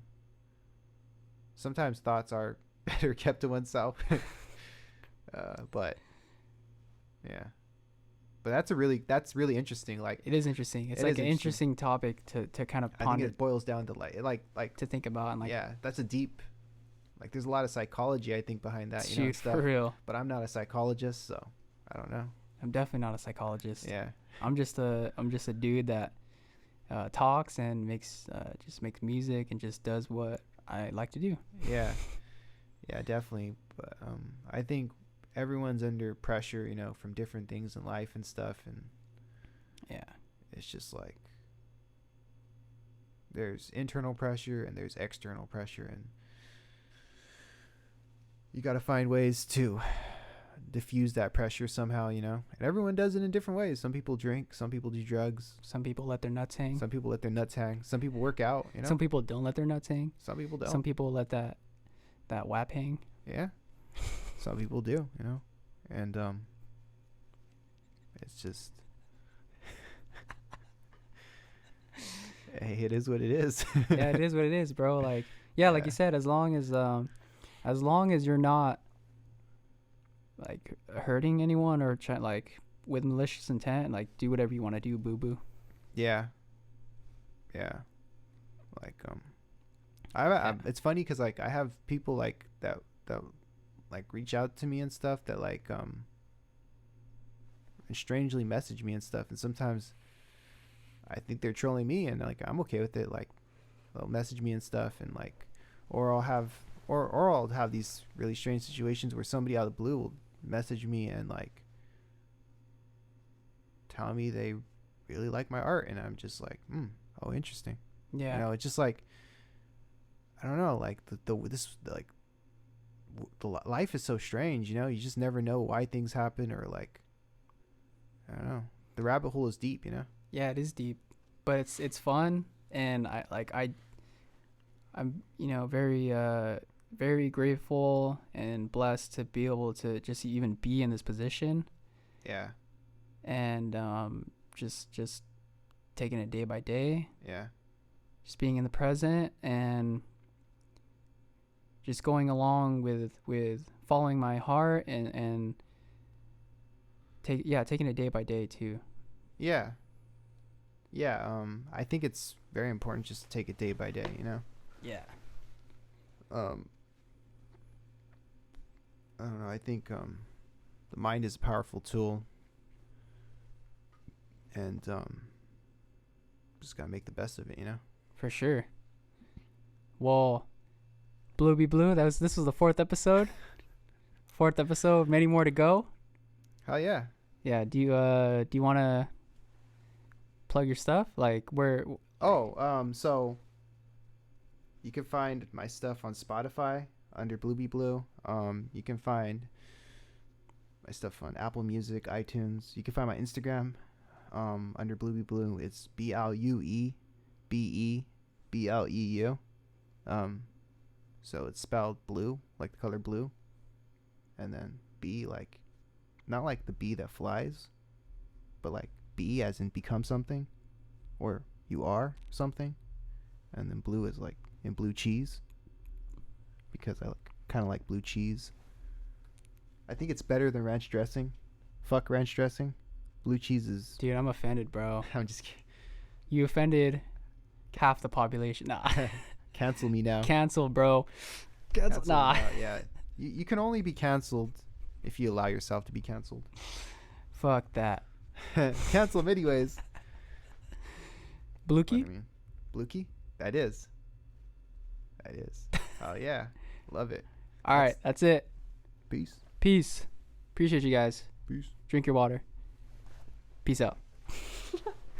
sometimes thoughts are better kept to oneself. But yeah. But that's really interesting. Like it is interesting. It's like an interesting topic to kind of ponder. I think it boils down to like to think about and like yeah, that's a deep. Like there's a lot of psychology I think behind that. Shoot, stuff. For real. But I'm not a psychologist, so I don't know. I'm definitely not a psychologist. Yeah. I'm just a dude that talks and makes music and just does what I like to do. Yeah. Yeah, definitely. But I think everyone's under pressure, you know, from different things in life and stuff, and yeah, it's just like there's internal pressure and there's external pressure, and you got to find ways to diffuse that pressure somehow, you know. And everyone does it in different ways. Some people drink, some people do drugs, some people let their nuts hang, some people work out, you know. Some people don't let their nuts hang, some people don't. Some people let that wap hang. Yeah. Some people do, you know. And it's just hey, it is what it is. Yeah, it is what it is, bro. Like like you said, as long as you're not like hurting anyone or like with malicious intent, like do whatever you want to do, boo boo. Yeah. Like it's funny because like I have people like that like reach out to me and stuff that like and strangely message me and stuff, and sometimes I think they're trolling me, and like I'm okay with it. Like they'll message me and stuff, and like I'll have these really strange situations where somebody out of the blue will message me and like tell me they really like my art, and I'm just like, oh, interesting. Yeah. You know, it's just like I don't know, like the life is so strange, you know. You just never know why things happen, or like I don't know. The rabbit hole is deep, you know. Yeah, it is deep, but it's fun, and I'm you know very grateful and blessed to be able to just even be in this position. Yeah. And just taking it day by day. Yeah. Just being in the present and just going along with following my heart and taking it day by day too. Yeah. I think it's very important just to take it day by day, you know. Yeah. I don't know. I think the mind is a powerful tool, and just gotta make the best of it, you know. For sure. Well, Bluebebleu, this was the 4th episode. 4th episode, many more to go. Hell yeah. Yeah. Do you want to plug your stuff? Like where? So you can find my stuff on Spotify under Bluebebleu. You can find my stuff on Apple Music, iTunes. You can find my Instagram under Bluebebleu. It's BLUEBEBLEU. So it's spelled blue, like the color blue, and then B, like not like the bee that flies, but like be as in become something, or you are something, and then blue is like in blue cheese, because I kind of like blue cheese. I think it's better than ranch dressing. Fuck ranch dressing. Blue cheese is... Dude, I'm offended, bro. I'm just kidding. You offended half the population. Nah. Cancel me now. Cancel, bro. Cancel. Nah. Yeah. You can only be canceled if you allow yourself to be canceled. Fuck that. Cancel him anyways. Blueky? I mean, Blueky? That is. Oh, yeah. Love it. All right. That's it. Peace. Peace. Appreciate you guys. Peace. Drink your water. Peace out.